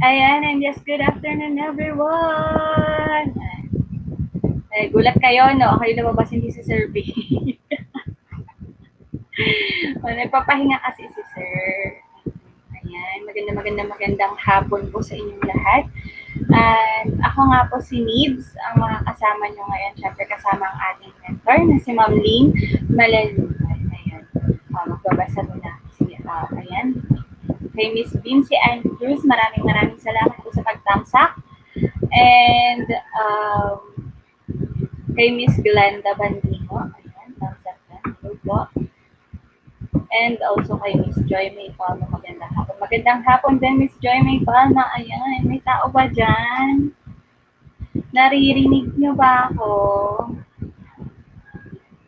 Ayan, and yes, good afternoon everyone! Gulat kayo, no? Kayo lumabas hindi sa survey. Nagpapahinga kasi si Sir. Ayan, magandang hapon po sa inyong lahat. And ako nga po si Nibs, ang mga kasama nyo ngayon. Siyempre kasama ang ating mentor na si Ma'am Lynn Malaluan. Ayan, magbabasa muna. Ayan, kay Miss Vinci and Cruz, maraming salamat po sa pagtamsak. And kay Miss Glenda Bandino, ayan, thumbs up na. Hello po. And also kay Miss Joy May Palma, magandang hapon. Magandang hapon din, Miss Joy May Palma. Ayan, may tao ba dyan? Naririnig nyo ba ako?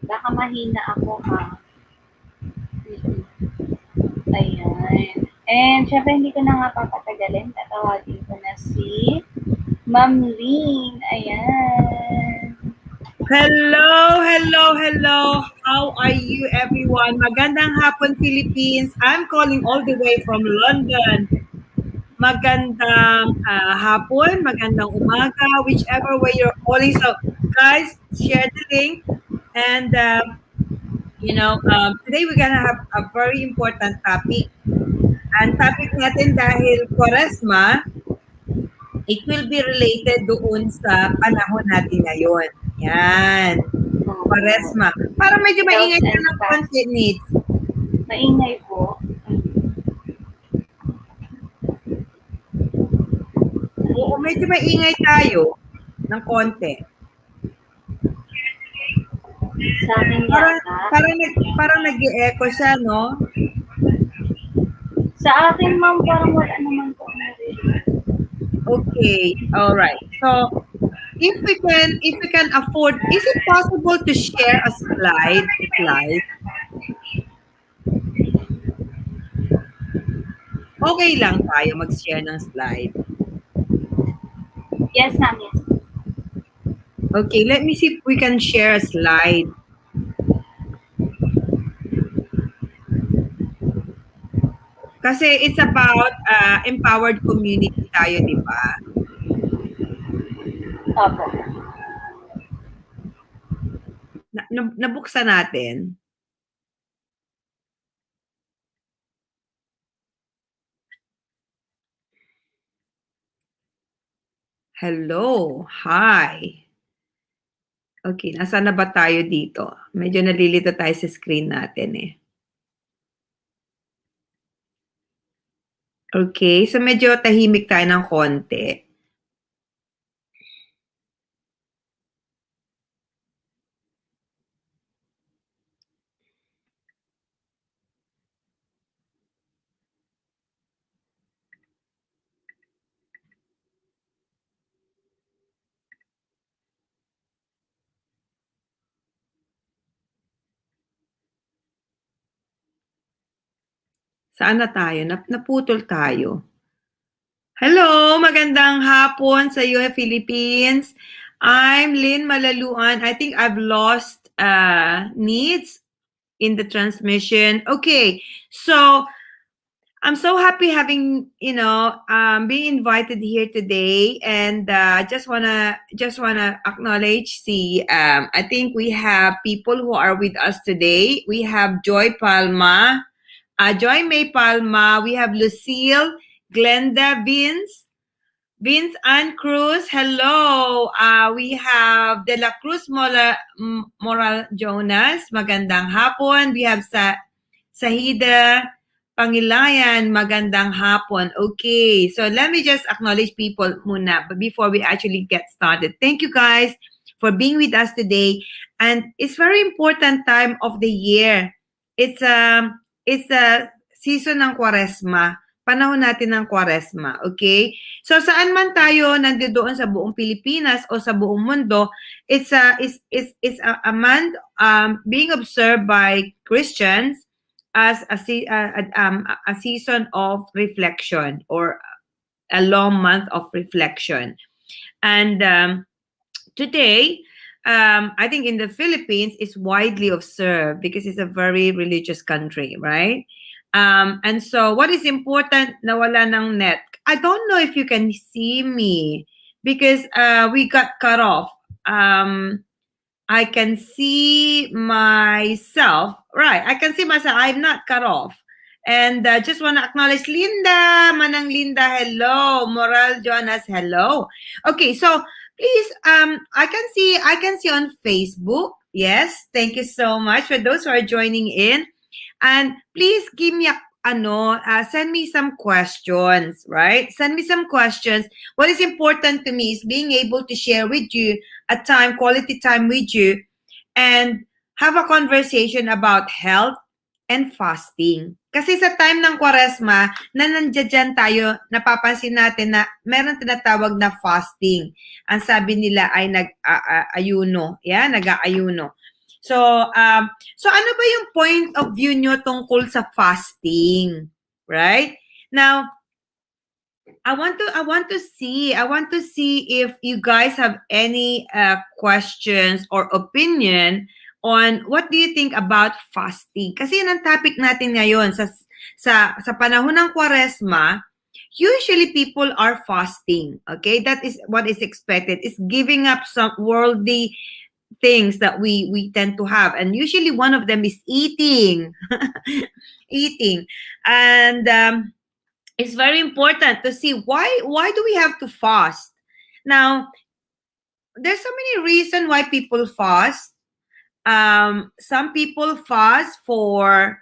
Baka mahina ako, ha? Ayan. And syempre hindi ko na nga papatagalin. Tatawagin ko na si Ma'am Lynn. Ayan. Hello. How are you, everyone? Magandang hapon, Philippines. I'm calling all the way from London. Magandang hapon, magandang umaga, whichever way you're calling. So, guys, share the link. And, today we're gonna have a very important topic. Ang topic natin dahil Kwaresma, it will be related doon sa panahon natin ngayon. Yan. Kwaresma. Parang medyo maingay ka ng konti, Nid. Maingay po. Oo, medyo maingay tayo ng konti. Sa akin Parang nag-i-echo siya, no? Sa akin, ma'am, parang wala naman po narinig. Okay, all right. So, if we can afford, is it possible to share a slide? Okay lang tayo mag-share ng slide. Yes, ma'am, yes. Okay, let me see if we can share a slide. Kasi it's about empowered community tayo, di ba? Opo. Nabuksan natin. Hello. Hi. Okay, nasaan na ba tayo dito? Medyo nalilito tayo sa screen natin eh. Okay, so medyo tahimik tayo ng konti. Saan na tayo? Naputol tayo. Hello, magandang hapon sa iyo, Philippines. I'm Lynn Malaluan. I think I've lost needs in the transmission. Okay, so I'm so happy having being invited here today, and just wanna acknowledge I think we have people who are with us today. We have Joy Palma, Joy May Palma. We have Lucille, Glenda, Vince Ann Cruz. Hello. We have De La Cruz Moral Jonas. Magandang hapon. We have Sahida Pangilayan, magandang hapon. Okay, so let me just acknowledge people muna before we actually get started. Thank you guys for being with us today. And it's very important time of the year. It's a season ng Kwaresma. Panahon natin ng Kwaresma, okay? So saan man tayo nandoon sa buong Pilipinas o sa buong mundo, it's a month being observed by Christians as a season of reflection, or a long month of reflection. And today, I think in the Philippines, it's widely observed because it's a very religious country, right? And so what is important, nawala ng net. I don't know if you can see me because we got cut off. I can see myself. Right, I can see myself. I'm not cut off. And just want to acknowledge Linda, Manang Linda, hello. Moral Jonas, hello. Okay, so please, I can see on Facebook. Yes, thank you so much for those who are joining in. And please give me send me some questions, right? Send me some questions. What is important to me is being able to share with you a time, quality time with you, and have a conversation about health and fasting. Kasi sa time ng Kwaresma, na nandiyan tayo, napapansin natin na meron tinatawag na fasting. Ang sabi nila ay nag-ayuno. Yeah, nag-aayuno. So, so ano ba yung point of view nyo tungkol sa fasting? Right? Now, I want to see if you guys have any questions or opinion on what do you think about fasting? Kasi yun ang topic natin ngayon sa panahon ng Kwaresma. Usually people are fasting, okay? That is what is expected. It's giving up some worldly things that we tend to have, and usually one of them is eating. Eating. And it's very important to see why do we have to fast. Now, there's so many reasons why people fast. Some people fast for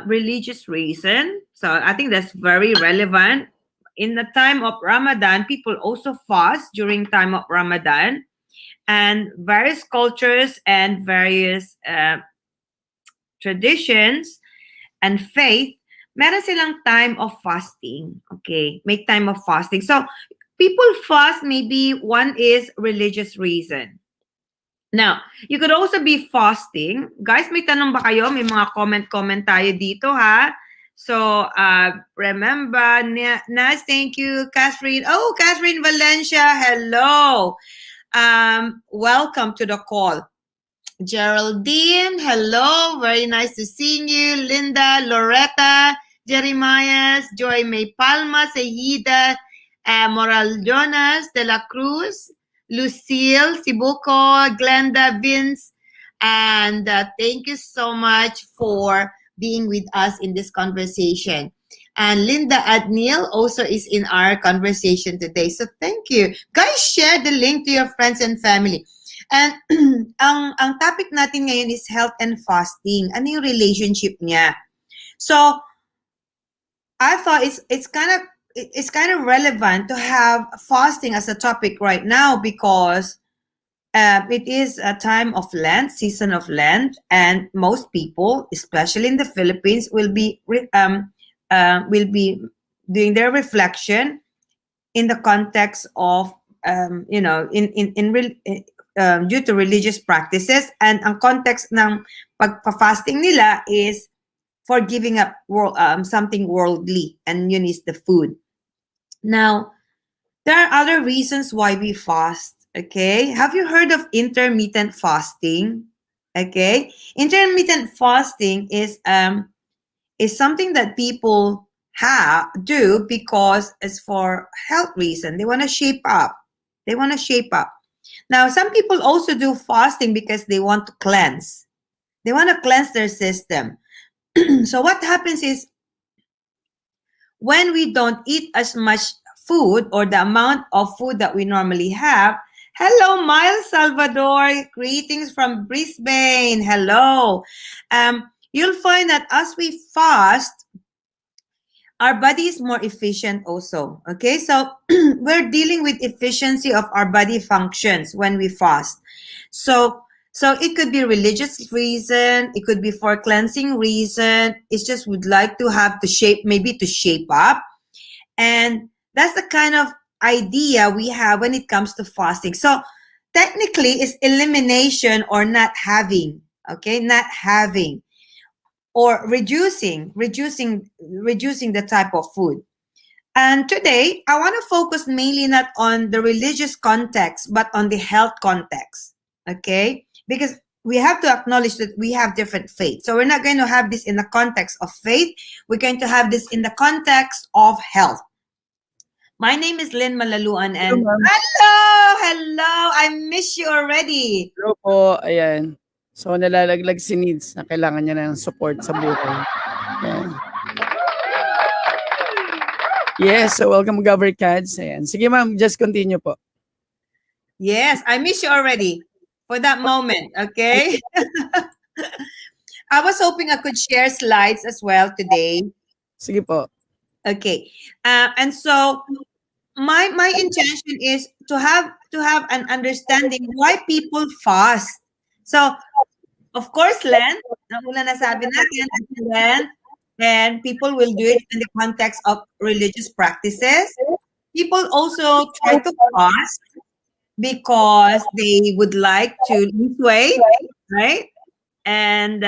religious reason, so I think that's very relevant. In the time of Ramadan, people also fast during time of Ramadan, and various cultures and various traditions and faith, meron silang time of fasting. Okay, make time of fasting. So people fast, maybe one is religious reason. Now, you could also be fasting. Guys, may tanong ba kayo? May mga comment tayo dito, ha? So, remember, Nas, thank you. Catherine, Catherine Valencia, hello. Welcome to the call. Geraldine, hello. Very nice to see you. Linda, Loretta, Jeremiah, Joy May Palma, Sehida, Moral Jonas, De La Cruz, Lucille, Sibuko, Glenda, Vince, and thank you so much for being with us in this conversation. And Linda Adnil also is in our conversation today. So thank you. Guys, share the link to your friends and family. And ang topic natin ngayon is health and fasting. Ano yung relationship niya? So I thought it's kind of relevant to have fasting as a topic right now because it is a time of Lent, season of Lent, and most people, especially in the Philippines, will be doing their reflection in the context of due to religious practices, and ang context ng pagpa-fasting nila is for giving up something worldly, and yun is the food. Now, there are other reasons why we fast, okay? Have you heard of intermittent fasting? Okay? Intermittent fasting is something that people do because it's for health reason. They want to shape up. Now, some people also do fasting because they want to cleanse. They want to cleanse their system. So what happens is when we don't eat as much food or the amount of food that we normally have. Hello, Miles Salvador. Greetings from Brisbane. Hello. You'll find that as we fast, our body is more efficient also. Okay, so we're dealing with efficiency of our body functions when we fast. So it could be religious reason, it could be for cleansing reason. It's just we'd like to have to shape up. And that's the kind of idea we have when it comes to fasting. So technically it's elimination or not having, okay? Not having or reducing the type of food. And today I want to focus mainly not on the religious context, but on the health context, okay? Because we have to acknowledge that we have different faith. So we're not going to have this in the context of faith. We're going to have this in the context of health. My name is Lynn Malaluan and hello! I miss you already. Hello po, ayan. So nalalaglag si Needs na kailangan niya ng support sa buhay. Ayan. Yes, so welcome GAVarkadz. Ayan. Sige ma'am, just continue po. Yes, I miss you already for that moment, okay? I was hoping I could share slides as well today. Sige po. Okay, and so my intention is to have an understanding why people fast. So, of course, Len, ang una nasabi natin, Len, and people will do it in the context of religious practices. People also try to fast because they would like to lose weight, right? And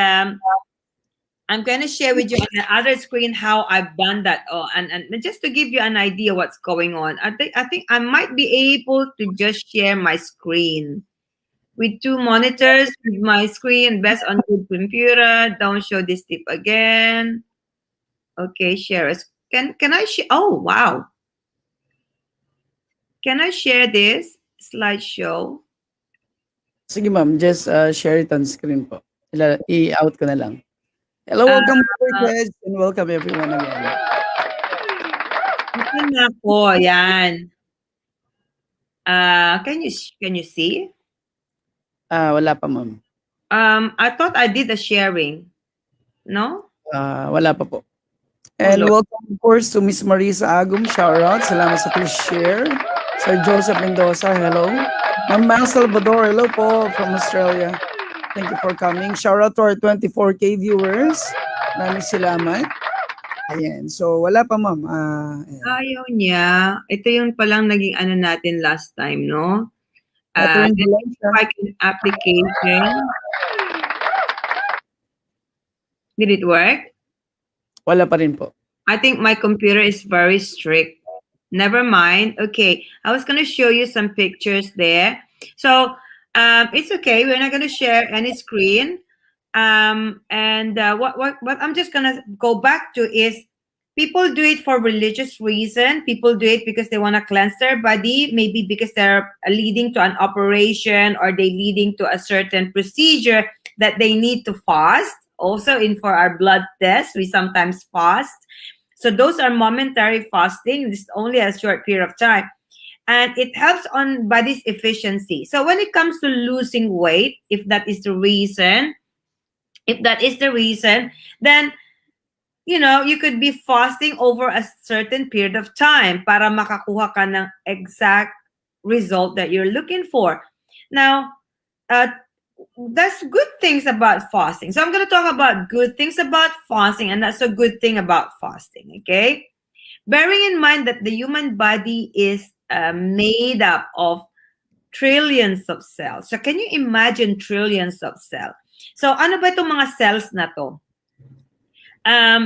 I'm going to share with you on the other screen how I've done that. Oh, and just to give you an idea what's going on, I think I might be able to just share my screen with two monitors with my screen best on the computer. Don't show this tip again. Okay, share. Can I share? Oh, wow. Can I share this slideshow? Sige ma'am, just share it on screen po. I-out ko na lang. Hello, welcome GAVarkadz and welcome everyone again. Okay na po, yan. Can you see? Wala pa ma'am. I thought I did the sharing. No? Wala pa po. And welcome of course to Miss Marisa Agum, shout out. Salamat sa please share. Sir Joseph Mendoza, hello. Ma'am Mang Salvador, hello po from Australia. Thank you for coming. Shout out to our 24K viewers. Maraming salamat. Ayan. So, wala pa, ma'am. Ayaw niya. Ito yung palang naging ano natin last time, no? Application. Did it work? Wala pa rin po. I think my computer is very strict. Never mind. Okay. I was going to show you some pictures there. So, it's okay. We're not going to share any screen. What I'm just going to go back to is people do it for religious reason. People do it because they want to cleanse their body, maybe because they're leading to an operation or they leading to a certain procedure that they need to fast. Also, for our blood tests, we sometimes fast. So those are momentary fasting. This is only a short period of time. And it helps on body's efficiency. So when it comes to losing weight, if that is the reason, then, you know, you could be fasting over a certain period of time para makakuha ka ng exact result that you're looking for. Now, that's good things about fasting. So I'm going to talk about good things about fasting, and that's a good thing about fasting, okay? Bearing in mind that the human body is made up of trillions of cells. So can you imagine trillions of cells? So ano ba itong mga cells na to?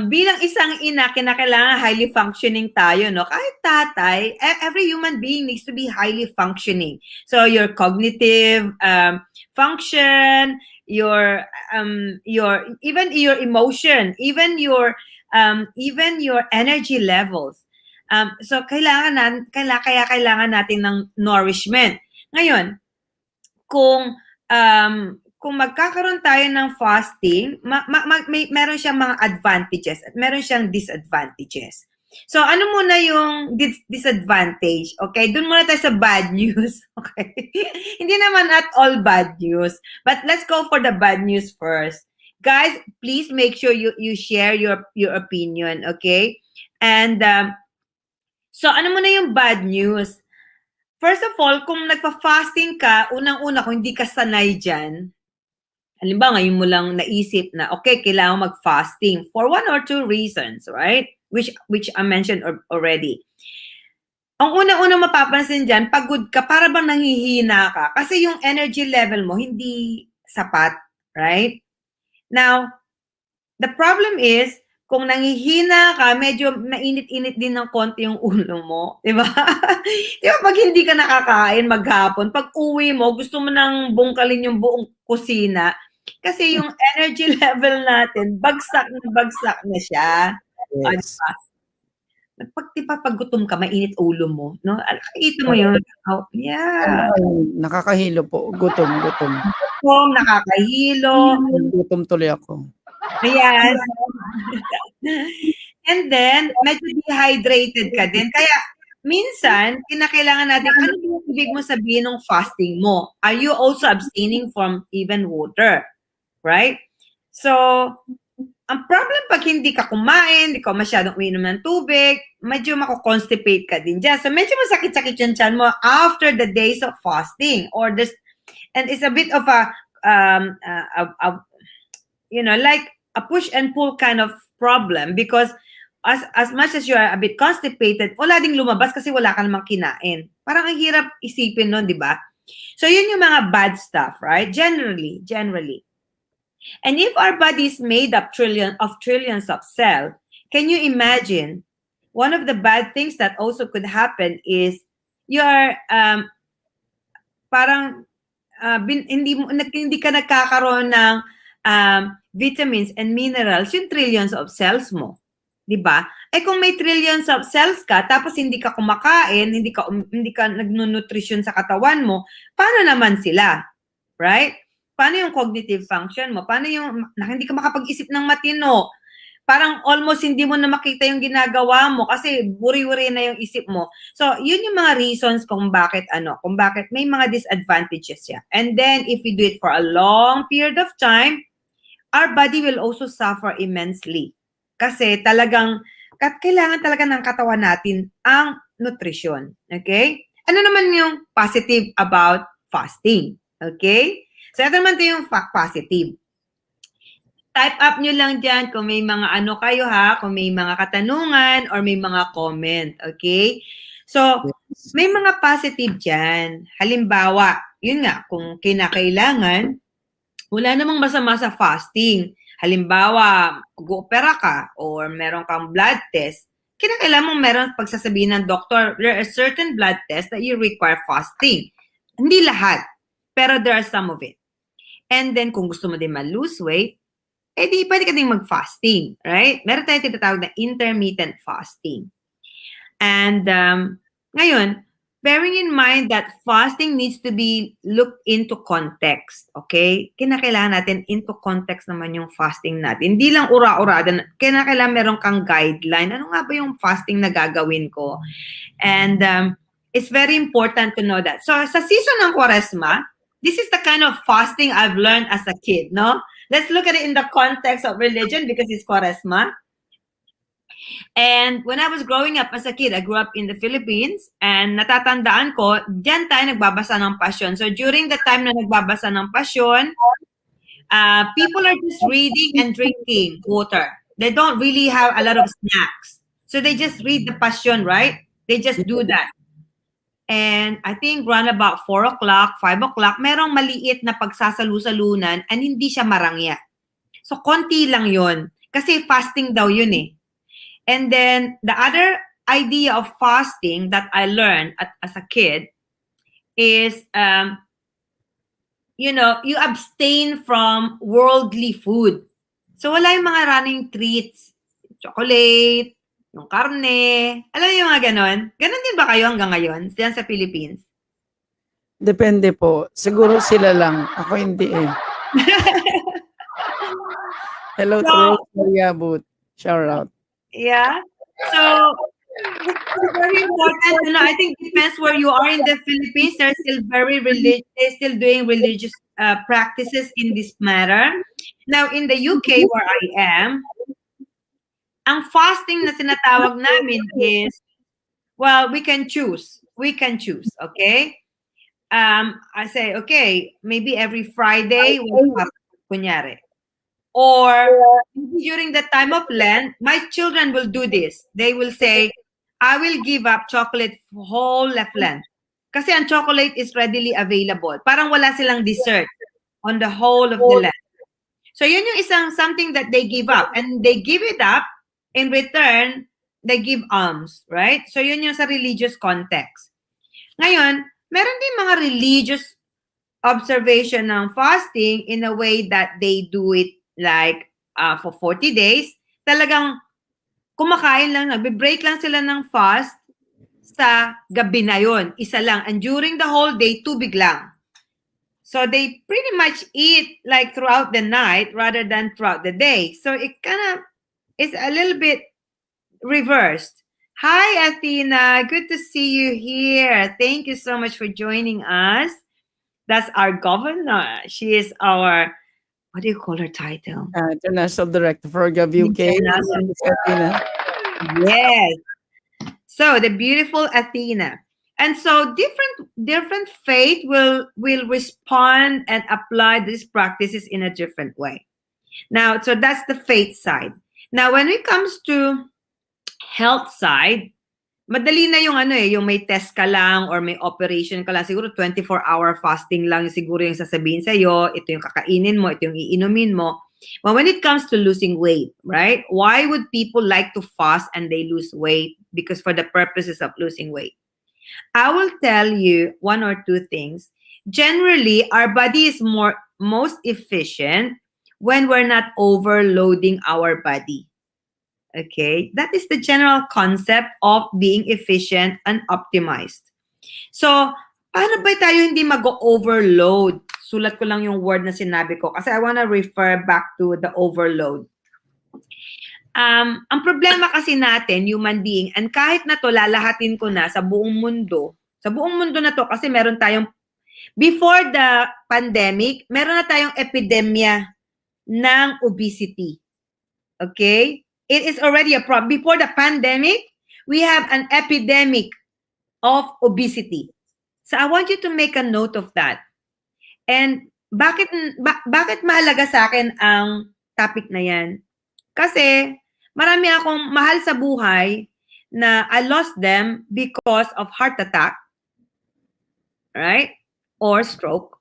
Bilang isang ina, kinakailangan highly functioning tayo, no? Kahit tatay, every human being needs to be highly functioning. So your cognitive function, your even your emotion, even your energy levels. So kailangan natin ng nourishment. Ngayon, kung magkakaroon tayo ng fasting, meron siyang mga advantages at meron siyang disadvantages. So ano muna yung disadvantage? Okay, doon muna tayo sa bad news. Okay, hindi naman at all bad news, but let's go for the bad news first. Guys, please make sure you share your opinion, okay? And so ano muna yung bad news? First of all, kung nagpa-fasting ka, unang-una kung hindi ka sanay dyan, halimbawa ngayon mo lang naisip na, okay, kailangan mag-fasting for one or two reasons, right? Which I mentioned already. Ang unang-unang mapapansin dyan, pagod ka, para bang nanghihina ka. Kasi yung energy level mo, hindi sapat, right? Now, the problem is, kung nangihina ka, medyo mainit-init din ng konti yung ulo mo, di ba? Di ba pag hindi ka nakakain maghapon, pag uwi mo, gusto mo nang bungkalin yung buong kusina, kasi yung energy level natin, bagsak na siya. Yes. Pag gutom ka, mainit ulo mo, no? Nakikita mo yun? Oh, yeah. Nakakahilo po. Gutom. Gutom, nakakahilo. Gutom tuloy ako. Ayan. And then, medyo dehydrated ka din. Kaya, minsan, kinakailangan natin, ano yung ibig mo sabihin ng fasting mo? Are you also abstaining from even water? Right? So, ang problem pag hindi ka kumain, hindi ka masyadong uminom ng tubig, medyo mako-constipate ka din dyan. So, medyo masakit-sakit yung tiyan mo after the days of fasting. And it's a bit of a like a push and pull kind of problem because as much as you are a bit constipated, wala ding lumabas kasi wala ka namang kinain. Parang ang hirap isipin nun, di ba? So, yun yung mga bad stuff, right? Generally. And if our body is made up trillions of cells, can you imagine one of the bad things that also could happen is you're parang hindi ka nagkakaroon ng vitamins and minerals, yung trillions of cells mo. 'Di ba? Kung may trillions of cells ka tapos hindi ka kumakain, hindi ka nagnu-nutrition sa katawan mo, paano naman sila? Right? Paano yung cognitive function mo? Paano yung hindi ka makapag-isip ng matino? Parang almost hindi mo na makita yung ginagawa mo kasi buri-buri na yung isip mo. So, yun yung mga reasons kung bakit may mga disadvantages siya. And then, if we do it for a long period of time, our body will also suffer immensely. Kasi kailangan talaga ng katawan natin ang nutrition. Okay? Ano naman yung positive about fasting? Okay? So, ito naman yung positive. Type up nyo lang dyan kung may mga kayo kung may mga katanungan or may mga comment. Okay? So, may mga positive dyan. Halimbawa, yun nga, kung kinakailangan, wala namang masama sa fasting. Halimbawa, mag-opera ka or meron kang blood test, kinakailangan mong meron pagsasabihin ng doctor, there are certain blood tests that you require fasting. Hindi lahat, pero there are some of it. And then, kung gusto mo din ma-lose weight, di pwede ka din mag-fasting, right? Meron tayong tinatawag na intermittent fasting. And ngayon, bearing in mind that fasting needs to be looked into context, okay? Kinakailangan natin into context naman yung fasting natin. Hindi lang ura-urada. Kinakailangan meron kang guideline. Ano nga ba yung fasting na gagawin ko? And it's very important to know that. So, sa season ng Quaresma, this is the kind of fasting I've learned as a kid, no? Let's look at it in the context of religion because it's Quaresma. And when I was growing up as a kid, I grew up in the Philippines and natatandaan ko, diyan tayo nagbabasa ng Passion. So during the time na nagbabasa ng Passion, people are just reading and drinking water. They don't really have a lot of snacks. So they just read the Passion, right? They just do that. And I think around about 4 o'clock, 5 o'clock, merong maliit na pagsasalu-salunan and hindi siya marangya. So, konti lang yun. Kasi fasting daw yun eh. And then, the other idea of fasting that I learned as a kid is, you abstain from worldly food. So, wala yung mga running treats, chocolate, yung karne. Alam niyo yung mga ganon? Ganon din ba kayo hanggang ngayon? Diyan sa Philippines? Depende po. Siguro sila lang. Ako hindi eh. Hello to Rosemary Abut. Shout out. Yeah. So, it's very important. I think it depends where you are in the Philippines. They're still very religious. They're still doing religious practices in this matter. Now, in the UK, where I am, ang fasting na sinatawag namin is, well, we can choose. Okay? I say, okay, maybe every Friday, kunyari. Or during the time of Lent, my children will do this. They will say, I will give up chocolate whole of Lent. Kasi ang chocolate is readily available. Parang wala silang dessert on the whole of the Lent. So yun yung something that they give up. And they give it up in return, they give alms, right? So yun yung sa religious context. Ngayon, meron din mga religious observation ng fasting in a way that they do it like for 40 days. Talagang kumakain lang, nagbe-break lang sila ng fast sa gabi na yun. Isa lang. And during the whole day, tubig lang. So they pretty much eat like throughout the night rather than throughout the day. So it kind of is a little bit reversed. Hi, Athena. Good to see you here. Thank you so much for joining us. That's our governor. She is our, what do you call her title? International Director for GAV UK. International. Yes. So the beautiful Athena. And so different faith will respond and apply these practices in a different way. Now, so that's the faith side. Now, when it comes to health side, madali na yung yung may test ka lang or may operation ka lang. Siguro 24-hour fasting lang siguro yung sasabihin sa'yo. Ito yung kakainin mo, ito yung iinumin mo. But when it comes to losing weight, right? Why would people like to fast and they lose weight? Because for the purposes of losing weight. I will tell you one or two things. Generally, our body is most efficient when we're not overloading our body. Okay? That is the general concept of being efficient and optimized. So, paano ba tayo hindi mag-overload? Sulat ko lang yung word na sinabi ko kasi I want to refer back to the overload. Ang problema kasi natin, human being, and kahit na to, lalahatin ko na sa buong mundo na to kasi meron tayong, before the pandemic, meron na tayong epidemya ng obesity. Okay? It is already a problem. Before the pandemic, we have an epidemic of obesity. So I want you to make a note of that. And bakit mahalaga sa akin ang topic na yan? Kasi marami akong mahal sa buhay na I lost them because of heart attack, right? Or stroke.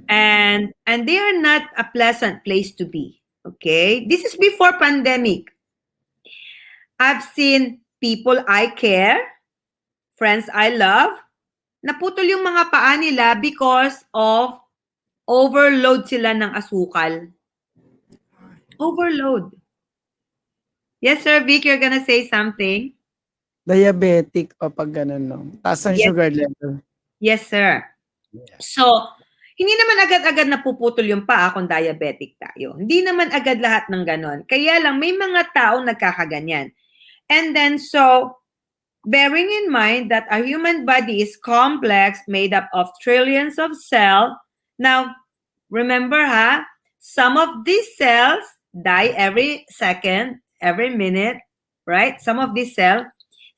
And they are not a pleasant place to be. Okay? This is before pandemic. I've seen people I care, friends I love, naputol yung mga paa nila because of overload sila ng asukal. Overload. Yes, Sir Vic, you're gonna say something? Diabetic o pag ganun, no? Taas ang sugar level. Yes, sir. So, hindi naman agad-agad napuputol yung paa kung diabetic tayo. Hindi naman agad lahat ng ganon. Kaya lang, may mga taong nagkakaganyan. And then, so, bearing in mind that our human body is complex, made up of trillions of cells. Now, remember some of these cells die every second, every minute, right? Some of these cells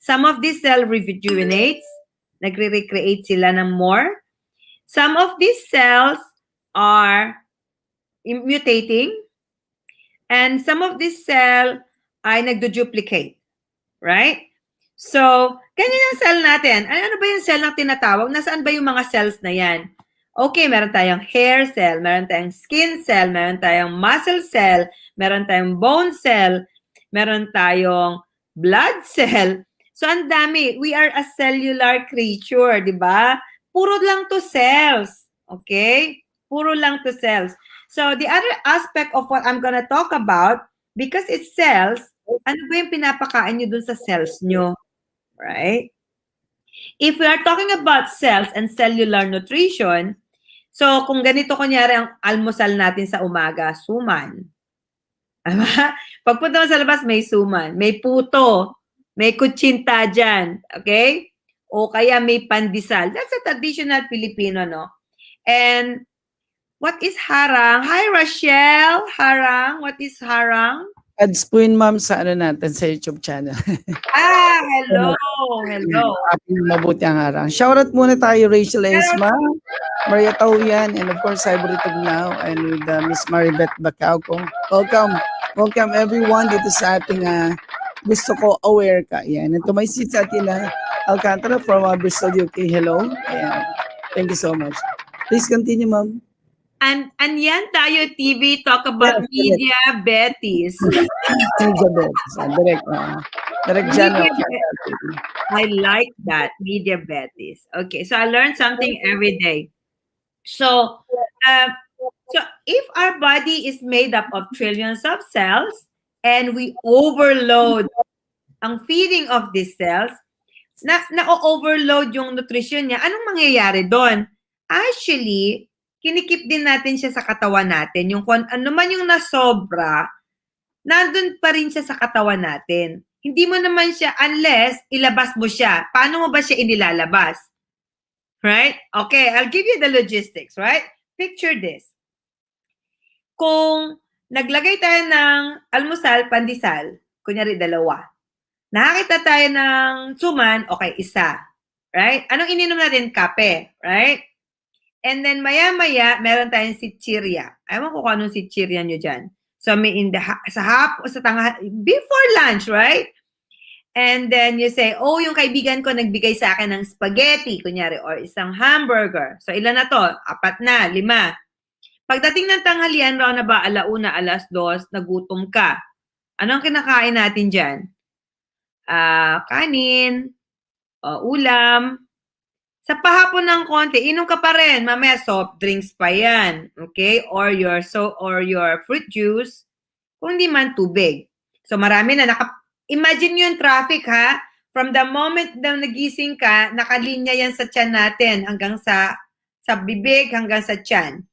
rejuvenates, nagre-recreate sila ng more. Some of these cells are mutating, and some of these cells ay nagdo-duplicate, right? So, ganyan ang cell natin. Ano ba yung cell na tinatawag? Nasaan ba yung mga cells na yan? Okay, meron tayong hair cell, meron tayong skin cell, meron tayong muscle cell, meron tayong bone cell, meron tayong blood cell. So, ang dami. We are a cellular creature, di ba? Puro lang to cells. Okay? Puro lang to cells. So, the other aspect of what I'm gonna talk about, because it's cells, ano ba yung pinapakain nyo dun sa cells nyo? Right? If we are talking about cells and cellular nutrition, so kung ganito kunyari ang almusal natin sa umaga, suman. Pagpunta mo sa labas, may suman, may puto, may kutsinta dyan, okay? O kaya may pandesal. That's a traditional Filipino, no? And what is harang? Hi, Rachel. Harang. What is harang? Ads po yun, ma'am, sa natin, sa YouTube channel. Hello. Hello. Mabuti ang harang. Shoutout muna tayo, Rachel Esma, Maria Tauyan, and of course, Ivory Tugnao, and with Miss Maribeth Bacauco. Welcome everyone dito sa ating gusto ko aware ka. Yan. And to my sis atin Alcantara from Bristol, UK. Hello. Ayan. Thank you so much. Please continue, ma'am. And yan tayo TV talk about Yes, media Betis. Media Betis. Direct Jan of Media I like that, media Betis. Okay, so I learn something every day. So, so if our body is made up of trillions of cells and we overload ang feeding of these cells, na-overload yung nutrition niya, anong mangyayari doon? Actually, kinikip din natin siya sa katawan natin. Yung kung ano man yung nasobra, nandun pa rin siya sa katawan natin. Hindi mo naman siya, unless ilabas mo siya. Paano mo ba siya inilalabas? Right? Okay, I'll give you the logistics, right? Picture this. Kung naglagay tayo ng almusal, pandesal, kunyari 2. Nakakita tayo ng suman, okay, 1. Right? Anong ininom natin? Kape. Right? And then maya-maya, meron tayong sitsirya. Ewan ko kung anong sitsirya nyo dyan. So, may before lunch, right? And then you say, oh, yung kaibigan ko nagbigay sa akin ng spaghetti, kunyari, or isang hamburger. So, ilan na to? 4 na, 5. Pagdating ng tanghalian, raw na ba, 1:00, 2:00, nagutom ka. Anong kinakain natin dyan? Kanin, ulam. Sa pahapon ng konti, inom ka pa rin. Mamaya soft drinks pa yan. Okay? Or your fruit juice. Kung di man tubig. So marami na. Imagine yung traffic ha. From the moment na nagising ka, nakalinya yan sa tiyan natin hanggang sa bibig hanggang sa tiyan.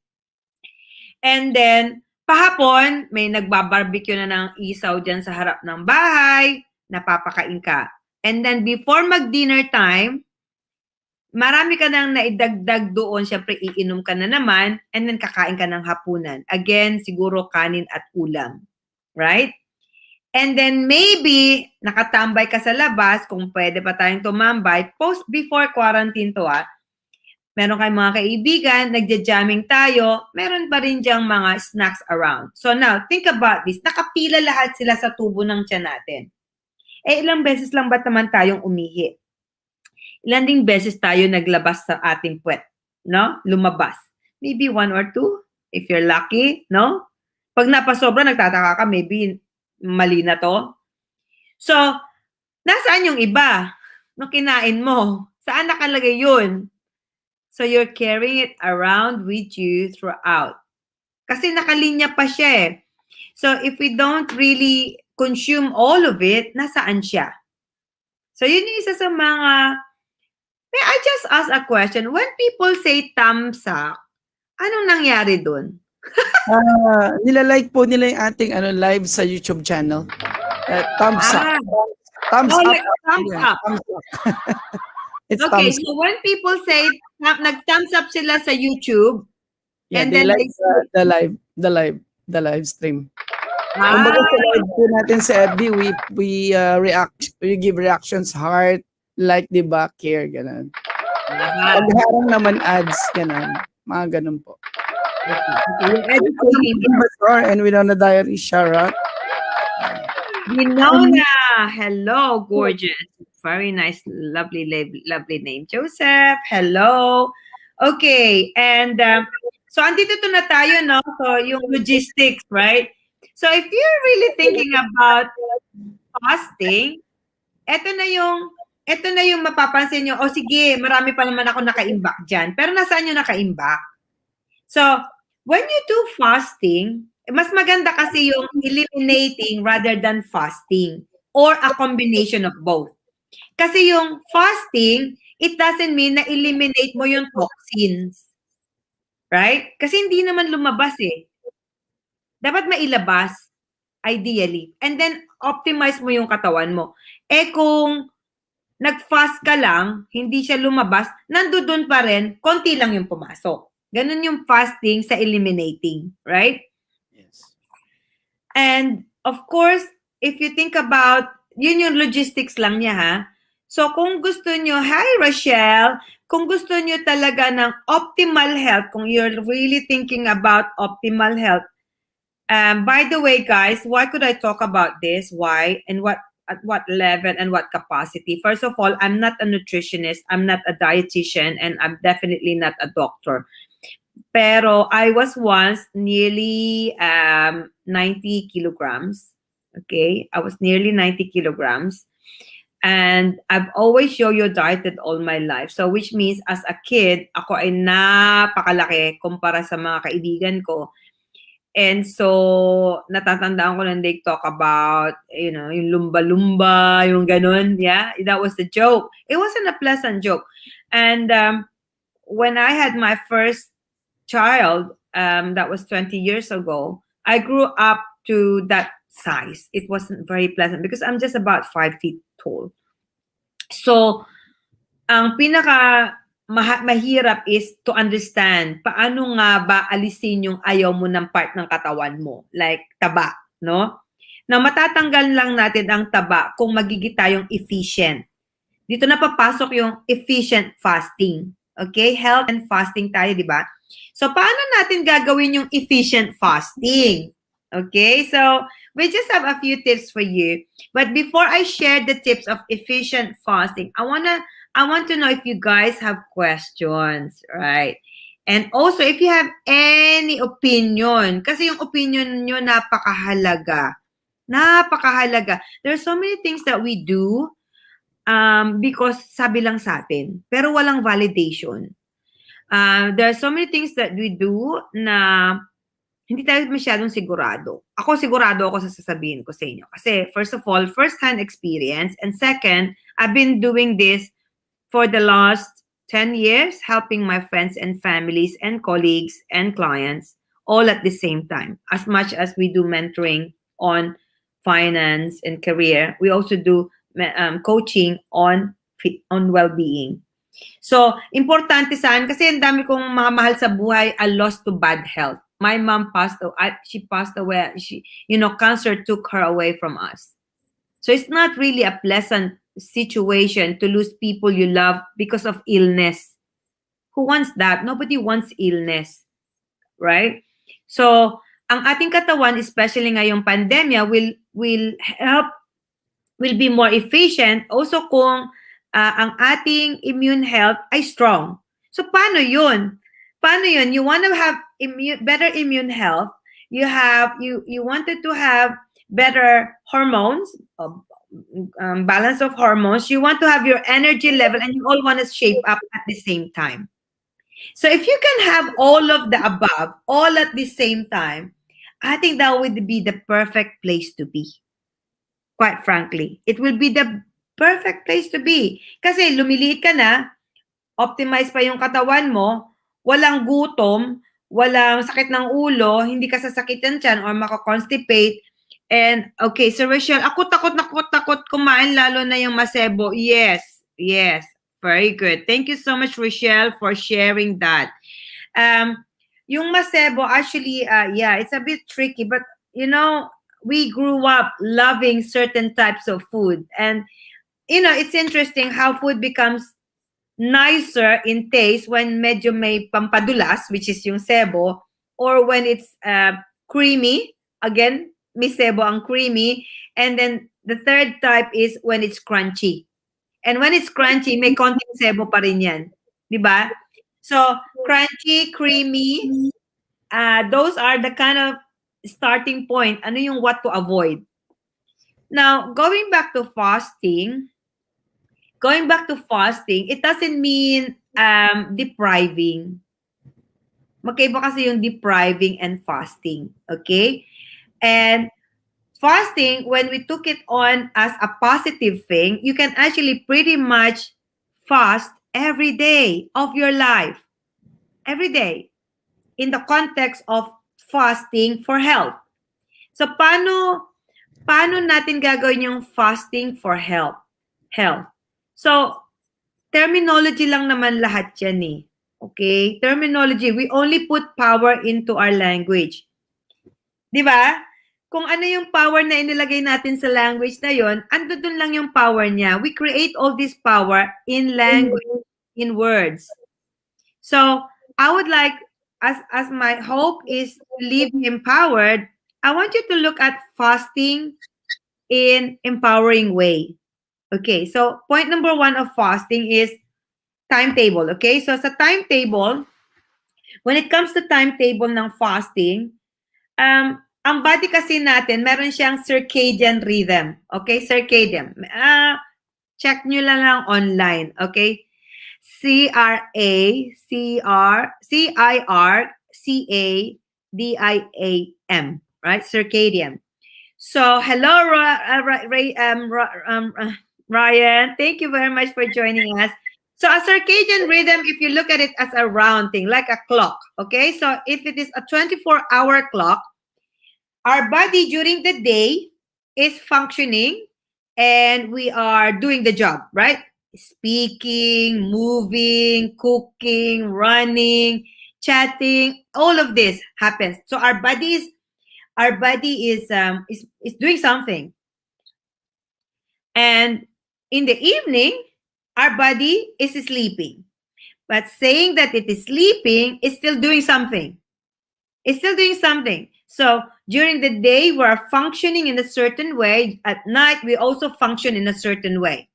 And then, pahapon, may nagbabarbecue na ng isaw dyan sa harap ng bahay. Napapakain ka. And then before mag-dinner time, marami ka nang naidagdag doon. Siyempre, iinom ka na naman. And then, kakain ka ng hapunan. Again, siguro kanin at ulam. Right? And then, maybe, nakatambay ka sa labas. Kung pwede pa tayong tumambay. Before quarantine to Meron kayong mga kaibigan. Nagja-jamming tayo. Meron pa rin diyang mga snacks around. So now, think about this. Nakapila lahat sila sa tubo ng tiyan natin. Ilang beses lang ba naman tayong umihi? Ilan ding beses tayo naglabas sa ating puwet, no? Lumabas. Maybe 1 or 2, if you're lucky, no? Pag napasobra, nagtataka ka, maybe mali na to. So, nasaan yung iba? Nung kinain mo, saan nakalagay yun? So, you're carrying it around with you throughout. Kasi nakalinya pa siya eh. So, if we don't really consume all of it, nasaan siya? So, yun yung isa sa mga... May I just ask a question? When people say tamsak, anong nangyari dun? Nilalike po nila yung ating live sa YouTube channel. Thumbs up. Thumbs up. Like thumbs up. Thumbs up. It's Okay, thumbs so when people say nag-thumbs up sila sa YouTube, yeah, and they then like the live stream. Ah. Kumbaga sa live po natin sa FB, we give reactions, heart, like, diba, care, ganun. Pag harang naman ads, ganun. Mga ganun po. And Winona Diary, Sharat. Winona, hello, gorgeous. Very nice, lovely name. Joseph, hello. Okay, and so andito to na tayo, no? So yung logistics, right? So if you're really thinking about fasting, ito na yung mapapansin nyo, sige, marami pa naman ako naka-imbak dyan. Pero nasaan yung naka-imbak? So, when you do fasting, mas maganda kasi yung eliminating rather than fasting or a combination of both. Kasi yung fasting, it doesn't mean na eliminate mo yung toxins. Right? Kasi hindi naman lumabas eh. Dapat mailabas, ideally. And then, optimize mo yung katawan mo. Kung nag-fast ka lang, hindi siya lumabas, nandoon pa rin, konti lang yung pumasok. Ganun yung fasting sa eliminating, right? Yes. And of course, if you think about, yun yung logistics lang niya ha. So kung gusto nyo, hi Rochelle, kung gusto nyo talaga ng optimal health, kung you're really thinking about optimal health, by the way guys, why could I talk about this? Why? And at what level and what capacity? First of all, I'm not a nutritionist, I'm not a dietitian, and I'm definitely not a doctor. Pero I was once nearly 90 kilograms. Okay, I was nearly 90 kilograms. And I've always yo-yo dieted all my life. So which means as a kid, ako ay napakalaki kumpara sa mga kaibigan ko. And so, natatandaan ko lang they talk about, yung lumba-lumba, yung ganun. Yeah, that was the joke. It wasn't a pleasant joke. And when I had my first child, that was 20 years ago, I grew up to that size. It wasn't very pleasant because I'm just about 5 feet tall. So, ang pinaka mahirap is to understand paano nga ba alisin yung ayaw mo ng part ng katawan mo, like taba, no? Na matatanggal lang natin ang taba kung magiging tayong efficient. Dito na papasok yung efficient fasting. Okay? Health and fasting tayo, di ba? So, paano natin gagawin yung efficient fasting? Okay? So, we just have a few tips for you. But before I share the tips of efficient fasting, I want to know if you guys have questions, right? And also, if you have any opinion, kasi yung opinion nyo napakahalaga. Napakahalaga. There are so many things that we do because sabi lang sa atin, pero walang validation. There are so many things that we do na hindi tayo masyadong sigurado. Ako sigurado ako sa sasabihin ko sa inyo. Kasi first of all, first-hand experience. And second, I've been doing this for the last 10 years, helping my friends and families and colleagues and clients all at the same time. As much as we do mentoring on finance and career, we also do coaching on well-being. So, importante saan? Kasi ang dami kong mga mahal sa buhay are lost to bad health. My mom she passed away. Cancer took her away from us. So it's not really a pleasant situation to lose people you love because of illness. Who wants that? Nobody wants illness, right? So, ang ating katawan, especially ngayong pandemya, will be more efficient also kung ang ating immune health ay strong. So, paano yun? Paano yun? You want to have better immune health. You wanted to have better hormones, balance of hormones. You want to have your energy level, and you all want to shape up at the same time. So if you can have all of the above, all at the same time, I think that would be the perfect place to be. Quite frankly, it will be the perfect place to be. Kasi lumiliit ka na, optimize pa yung katawan mo, walang gutom, walang sakit ng ulo, hindi ka sasakitan tiyan or makakonstipate. And, okay, so Rachel, ako takot kumain lalo na yung masebo. Yes, very good. Thank you so much, Rachel, for sharing that. Yung masebo, actually, it's a bit tricky, but, we grew up loving certain types of food. And, it's interesting how food becomes nicer in taste when medyo may pampadulas, which is yung sebo, or when it's creamy. Again, may sebo ang creamy. And then the third type is when it's crunchy. And when it's crunchy, may konting sebo pa rin yan. Diba? So, crunchy, creamy, those are the kind of starting point. Ano yung what to avoid? Now, going back to fasting, it doesn't mean depriving. Magkaiba kasi yung depriving and fasting. Okay? And fasting, when we took it on as a positive thing, you can actually pretty much fast every day of your life. Every day. In the context of fasting for health. So, paano natin gagawin yung fasting for health? So, terminology lang naman lahat yan eh. Okay? Terminology. We only put power into our language. Diba? Kung ano yung power na inilagay natin sa language na yon, ando dun lang yung power niya. We create all this power in language, in words. So, I would like, as my hope is to live empowered, I want you to look at fasting in empowering way. Okay, so point number 1 of fasting is timetable. Okay, so sa timetable, When it comes to timetable ng fasting, ang body kasi natin, meron siyang circadian rhythm. Okay? Circadian. Check nyo lang online. Okay? CIRCADIAM. Right? Circadian. So, hello, Ryan. Thank you very much for joining us. So, a circadian rhythm, if you look at it as a round thing, like a clock, okay? So, if it is a 24-hour clock, our body during the day is functioning and we are doing the job, right? Speaking, moving, cooking, running, chatting, all of this happens. So, our body is doing something. And in the evening, our body is sleeping. But saying that it is sleeping is still doing something. It's still doing something. So during the day, we are functioning in a certain way. At night, we also function in a certain way.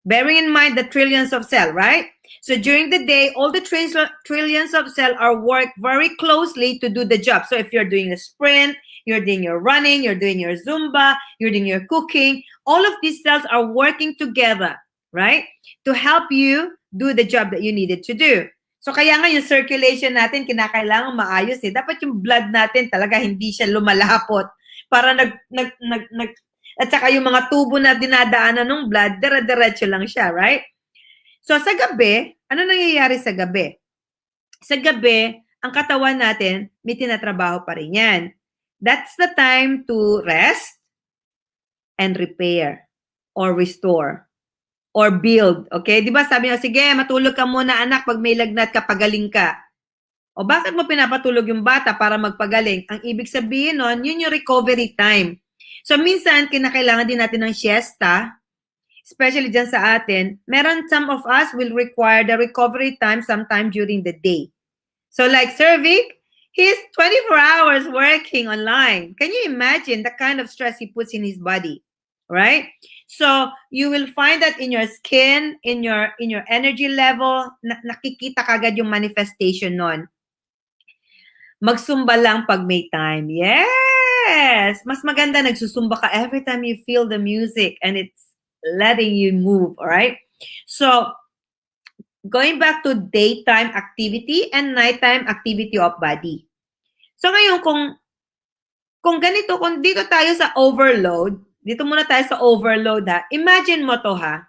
Bearing in mind the trillions of cells, right? So during the day, all the trillions of cells are work very closely to do the job. So if you're doing a sprint, you're doing your running, you're doing your Zumba, you're doing your cooking, all of these cells are working together, right? To help you do the job that you needed to do. So kaya nga yung circulation natin, kinakailangan maayos eh. Dapat yung blood natin talaga hindi siya lumalapot para at saka yung mga tubo na dinadaanan ng blood, dire-diretso lang siya, right? So sa gabi, ano nangyayari sa gabi? Sa gabi, ang katawan natin, may tinatrabaho pa rin yan. That's the time to rest and repair or restore or build. Okay? Di ba sabi niya, sige, matulog ka muna anak pag may lagnat ka, pagaling ka. O bakit mo pinapatulog yung bata para magpagaling? Ang ibig sabihin nun, yun yung recovery time. So minsan, kinakailangan din natin ng siesta, especially dyan sa atin. Meron, some of us will require the recovery time sometime during the day. So like Sir Vic, he's 24 hours working online. Can you imagine the kind of stress he puts in his body, right? So you will find that in your skin, in your energy level, nakikita kagad yung manifestation nun. Magsumba lang pag may time. Yes! Mas maganda nagsusumba ka every time you feel the music and it's letting you move, all right? So, going back to daytime activity and nighttime activity of body. So, ngayon, kung ganito, kung dito tayo sa overload, dito muna tayo sa overload ha, imagine mo to ha,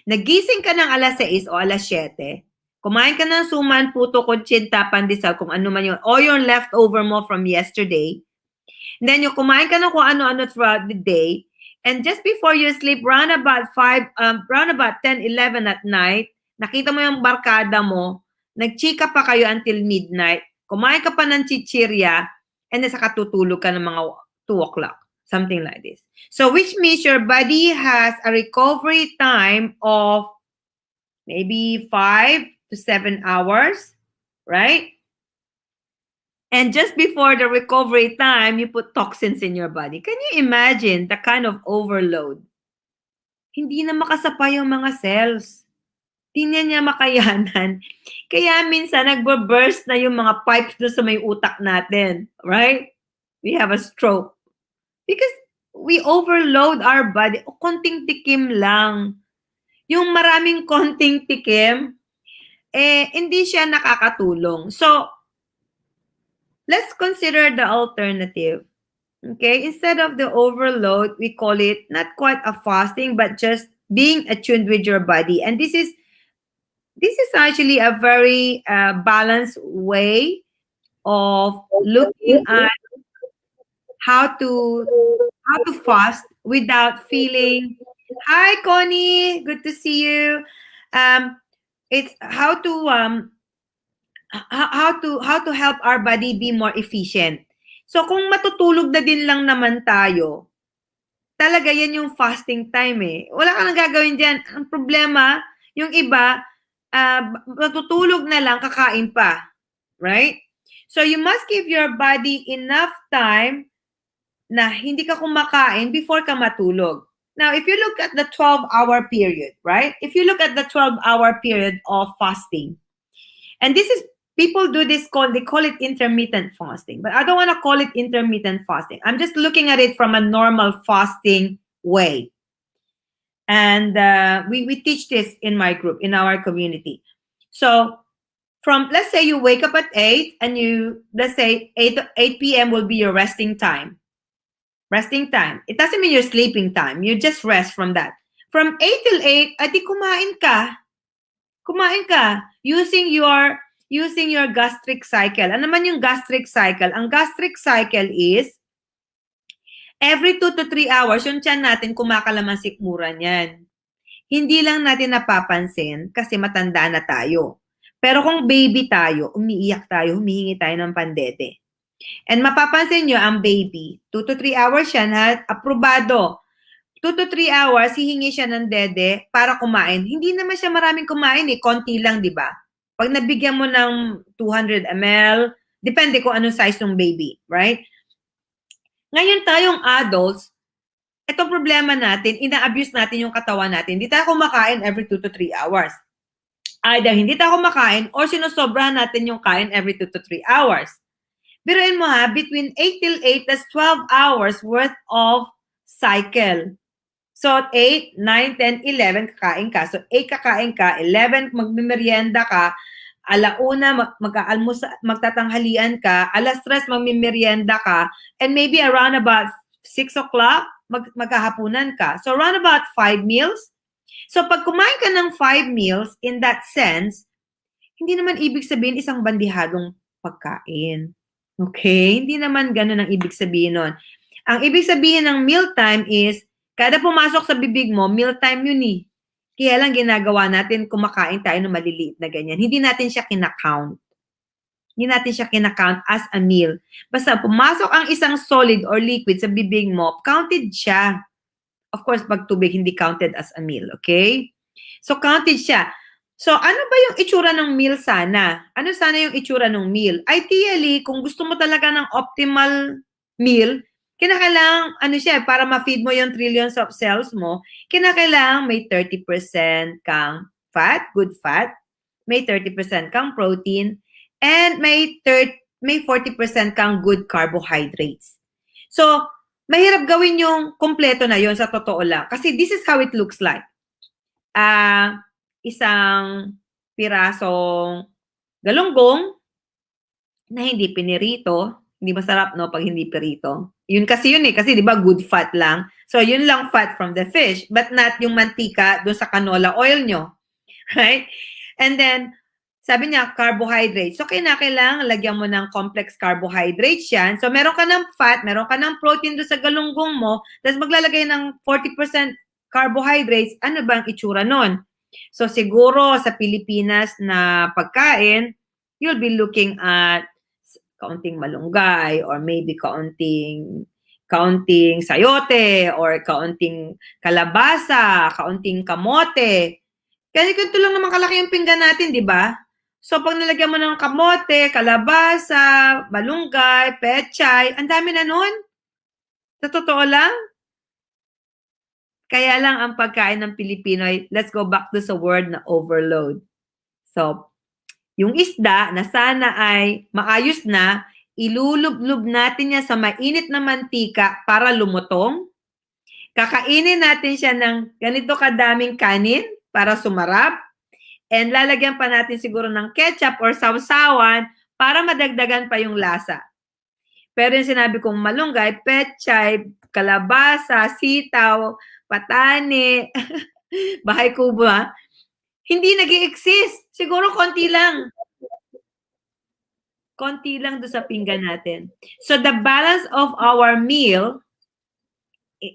nagising ka ng alas 6 o alas 7, kumain ka ng suman, puto, kutsinta, pandesal, kung ano man yun, o yung leftover mo from yesterday. And then yung kumain ka ng kung ano-ano throughout the day. And just before you sleep, round about 10, 11 at night, nakita mo yung barkada mo, nagchika pa kayo until midnight, kumain ka pa ng chichirya, and then saka tutulog ka ng mga 2 o'clock. Something like this. So which means your body has a recovery time of maybe 5 to 7 hours, right? And just before the recovery time, you put toxins in your body. Can you imagine the kind of overload? Hindi na makasapa yung mga cells. Hindi niya makayanan. Kaya minsan, nagbo-burst na yung mga pipes doon sa may utak natin, right? We have a stroke. Because we overload our body. O, konting tikim lang. Yung maraming konting tikim, hindi siya nakakatulong. So, let's consider the alternative. Okay? Instead of the overload, we call it not quite a fasting, but just being attuned with your body. And this is actually a very balanced way of looking at how to fast without feeling. Hi, Connie. Good to see you. It's how to help our body be more efficient. So kung matutulog na din lang naman tayo, talaga yan yung fasting time eh. Wala ka nang gagawin dyan. Ang problema, yung iba, matutulog na lang, kakain pa. Right? So you must give your body enough time na hindi ka kumakain before ka matulog. Now, if you look at the 12-hour period, right? If you look at the 12-hour period of fasting, and this is people do this they call it intermittent fasting, but I don't want to call it intermittent fasting. I'm just looking at it from a normal fasting way. And we teach this in my group, in our community. So from, let's say you wake up at 8 and let's say 8 p.m. will be your resting time. Resting time. It doesn't mean your sleeping time. You just rest from that. From 8 till 8, adi kumain ka. Kumain ka using your gastric cycle. Ano naman yung gastric cycle? Ang gastric cycle is every 2 to 3 hours, yung tiyan natin kumakalaman sikmura niyan. Hindi lang natin napapansin kasi matanda na tayo. Pero kung baby tayo, umiiyak tayo, humihingi tayo ng pandete. And mapapansin nyo, ang baby, 2 to 3 hours yan, ha? Aprobado. 2 to 3 hours, hihingi siya ng dede para kumain. Hindi naman siya maraming kumain eh, konti lang, di ba? Pag nabigyan mo ng 200 ml, depende kung anong size ng baby, right? Ngayon tayong adults, itong problema natin, ina-abuse natin yung katawan natin. Hindi tayo kumakain every 2 to 3 hours. Either hindi tayo kumakain or sinusobrahan natin yung kain every 2 to 3 hours. Biruin mo ha, between 8 till 8, that's 12 hours worth of cycle. So, 8, 9, 10, 11, kakain ka. So, 8 kakain ka, 11 magmimerienda ka, alauna magtatanghalian ka, alas 3 magmimerienda ka, and maybe around about 6 o'clock, magkahapunan ka. So, around about 5 meals. So, pag kumain ka ng 5 meals, in that sense, hindi naman ibig sabihin isang bandihadong pagkain. Okay? Hindi naman ganun ang ibig sabihin nun. Ang ibig sabihin ng mealtime is, kada pumasok sa bibig mo, mealtime yun eh. Kaya lang ginagawa natin, kumakain tayo ng maliliit na ganyan. Hindi natin siya kinakount. Hindi natin siya kinakount as a meal. Basta pumasok ang isang solid or liquid sa bibig mo, counted siya. Of course, pag tubig, hindi counted as a meal. Okay? So, counted siya. So, ano ba yung itsura ng meal sana? Ano sana yung itsura ng meal? Ideally, kung gusto mo talaga ng optimal meal, kinakailangan, ano siya, para ma-feed mo yung trillions of cells mo, kinakailangan may 30% kang fat, good fat, may 30% kang protein, and may 40% kang good carbohydrates. So, mahirap gawin yung kompleto na yon sa totoo lang. Kasi this is how it looks like. Isang pirasong galunggong na hindi pinirito. Hindi masarap, no, pag hindi pirito. Yun kasi yun eh. Kasi di ba good fat lang. So, yun lang fat from the fish. But not yung mantika dun sa canola oil nyo. Right? And then, sabi niya, carbohydrates. So, kailangan lagyan mo ng complex carbohydrates yan. So, meron ka ng fat, meron ka ng protein doon sa galunggong mo, tapos maglalagay ng 40% carbohydrates. Ano ba ang itsura nun? So, siguro sa Pilipinas na pagkain, you'll be looking at kaunting malunggay or maybe kaunting sayote or kaunting kalabasa, kaunting kamote. Kasi ganito lang naman kalaki yung pinggan natin, di ba? So, pag nalagyan mo ng kamote, kalabasa, malunggay, pechay, ang dami na nun. Sa totoo lang. Kaya lang ang pagkain ng Pilipino ay, let's go back to sa word na overload. So, yung isda na sana ay maayos na, ilulublob natin niya sa mainit na mantika para lumutong. Kakainin natin siya ng ganito kadaming kanin para sumarap. And lalagyan pa natin siguro ng ketchup or sausawan para madagdagan pa yung lasa. Pero yung sinabi kong malunggay, pechay, kalabasa, sitaw, patani, bahay kubo ha, hindi nag-i-exist. Siguro konti lang. Konti lang doon sa pinggan natin. So the balance of our meal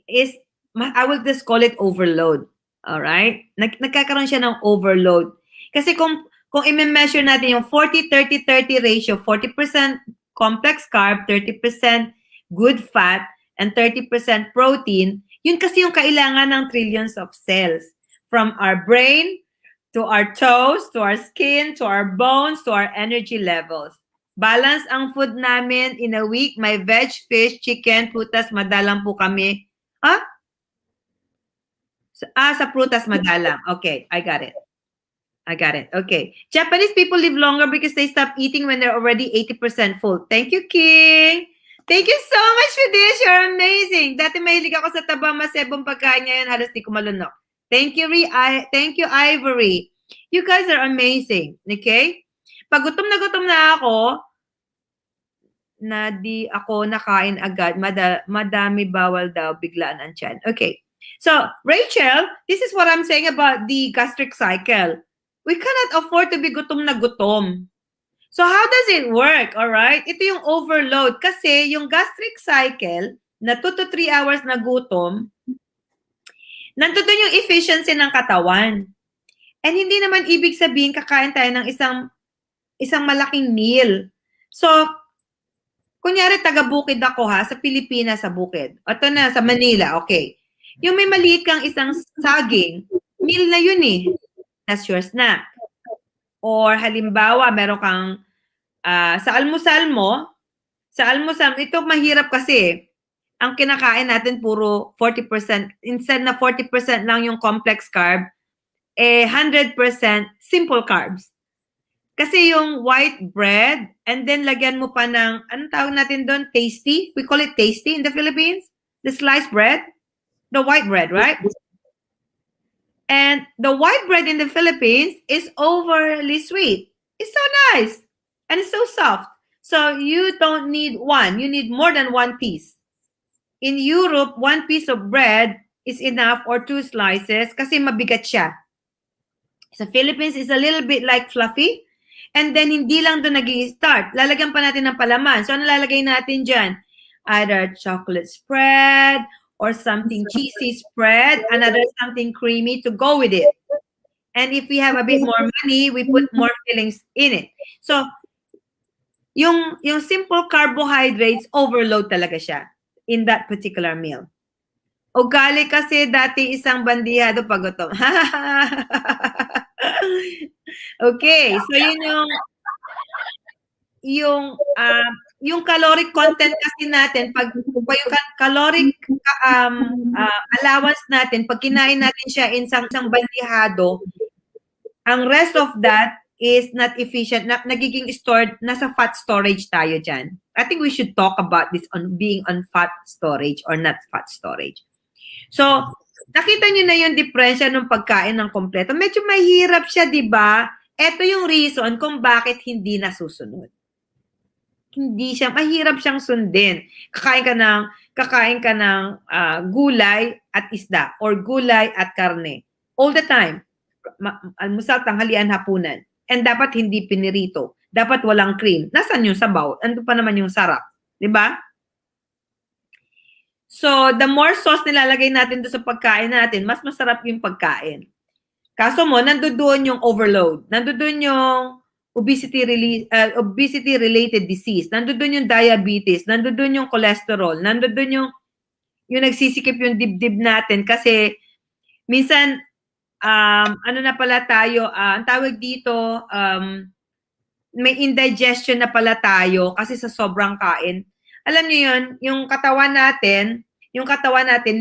is, I will just call it overload. Alright? Nagkakaroon siya ng overload. Kasi kung i-measure natin yung 40-30-30 ratio, 40% complex carb, 30% good fat, and 30% protein, yun kasi yung kailangan ng trillions of cells. From our brain, to our toes, to our skin, to our bones, to our energy levels. Balance ang food namin in a week. May veg, fish, chicken, prutas, madalang po kami. Sa prutas madalang. Okay, I got it. I got it. Okay. Japanese people live longer because they stop eating when they're already 80% full. Thank you, King. Thank you so much for this. You're amazing. Dati mahilig ako sa taba masebong pagkain, ngayon halos di ko malunok. Thank you, thank you, Ivory. You guys are amazing. Okay? Pag gutom na ako, na di ako nakain agad, madami bawal daw, biglaan ang tiyan. Okay. So, Rachel, this is what I'm saying about the gastric cycle. We cannot afford to be gutom na gutom. So, how does it work? All right? Ito yung overload. Kasi yung gastric cycle, na 2 to 3 hours na gutom, nandun yung efficiency ng katawan. And hindi naman ibig sabihin kakain tayo ng isang malaking meal. So, kunyari, taga-bukid ako sa Pilipinas sa bukid. Ito na, sa Manila, okay. Yung may maliit kang isang saging, meal na yun eh. That's your snack. Or halimbawa, meron kang, sa almusal mo, ito mahirap kasi, ang kinakain natin puro 40%, instead na 40% lang yung complex carb, 100% simple carbs. Kasi yung white bread, and then lagyan mo pa ng, anong tawag natin doon? Tasty? We call it tasty in the Philippines. The sliced bread. The white bread, right? And the white bread in the Philippines is overly sweet. It's so nice. And it's so soft. So you don't need one. You need more than one piece. In Europe, one piece of bread is enough, or 2 slices kasi mabigat siya. Sa Philippines, it's a little bit like fluffy. And then, hindi lang doon nag-i-start. Lalagyan pa natin ng palaman. So, ano lalagay natin dyan? Either chocolate spread or something cheesy spread, another something creamy to go with it. And if we have a bit more money, we put more fillings in it. So, yung simple carbohydrates, overload talaga siya in that particular meal. Ugali kasi dati isang bandihado pag gutom. Okay, so yun yung caloric content kasi natin, pag yung caloric allowance natin, pag kinain natin siya in isang bandihado, ang rest of that is not efficient, nagiging stored, nasa fat storage tayo dyan. I think we should talk about this on being on fat storage or not fat storage. So, nakita nyo na yung diferensya ng pagkain ng kompleto. Medyo mahirap siya, di ba? Ito yung reason kung bakit hindi nasusunod. Hindi siya, mahirap siyang sundin. Kakain ka ng gulay at isda or gulay at karne. All the time. Almusal, tanghalian, hapunan. And dapat hindi pinirito. Dapat walang cream. Nasaan yung sabaw? Ano pa naman yung sarap? Di ba? So, the more sauce nilalagay natin doon sa pagkain natin, mas masarap yung pagkain. Kaso mo, nandoon yung overload. Nandoon yung obesity-related disease. Nandoon yung diabetes. Nandoon yung cholesterol. Nandoon yung nagsisikip yung dibdib natin. Kasi, minsan, ano na pala tayo, ang tawag dito, may indigestion na pala tayo kasi sa sobrang kain. Alam niyo yun, yung katawan natin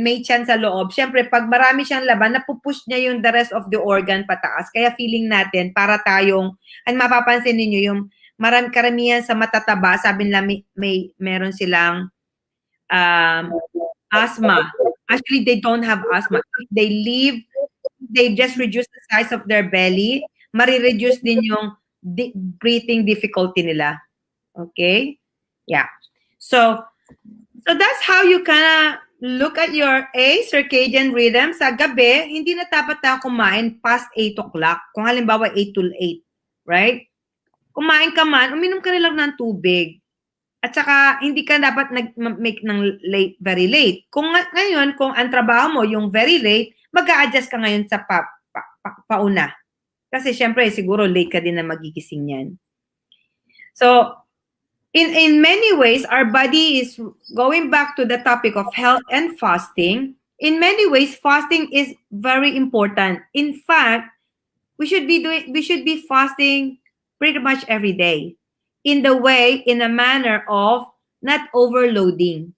may tiyan sa loob. Siyempre, pag marami siyang laban, napupush niya yung the rest of the organ pataas. Kaya feeling natin, para tayong, and mapapansin ninyo, yung karamihan sa matataba, sabi nila meron silang asthma. Actually, they don't have asthma. If they just reduce the size of their belly, marireduce din yung breathing difficulty nila. Okay? Yeah. So that's how you kinda look at your circadian rhythm. Sa gabi, hindi na dapat na kumain past 8 o'clock. Kung halimbawa 8 to 8, right? Kumain ka man, uminom ka na lang ng tubig. At saka, hindi ka dapat nag-make ng late, very late. Kung ngayon, kung ang trabaho mo yung very late, mag-a-adjust ka ngayon sa pauna. Kasi syempre, siguro late ka din na magigising yan. So, in many ways, our body is going back to the topic of health and fasting. In many ways, fasting is very important. In fact, we should be fasting pretty much every day. In a manner of not overloading.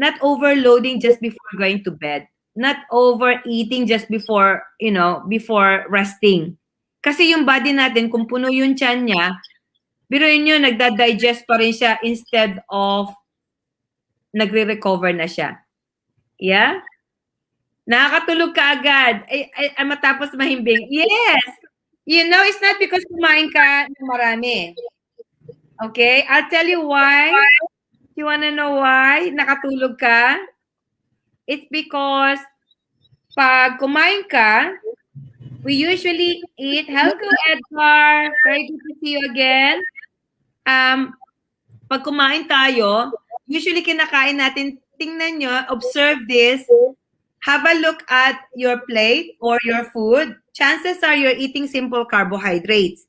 Not overloading just before going to bed. not overeating just before, before resting. Kasi yung body natin, kung puno yung tiyan niya, biruin nyo, nagda-digest pa rin siya instead of nagre-recover na siya. Yeah? Nakakatulog ka agad. Ay, matapos mahimbing. Yes! It's not because kumain ka ng marami. Okay? I'll tell you why. You wanna know why nakatulog ka? It's because pag kumain ka, we usually eat. Hello, Edgar. Very good to see you again. Pag kumain tayo, usually kinakain natin, tingnan nyo, observe this, have a look at your plate or your food. Chances are you're eating simple carbohydrates.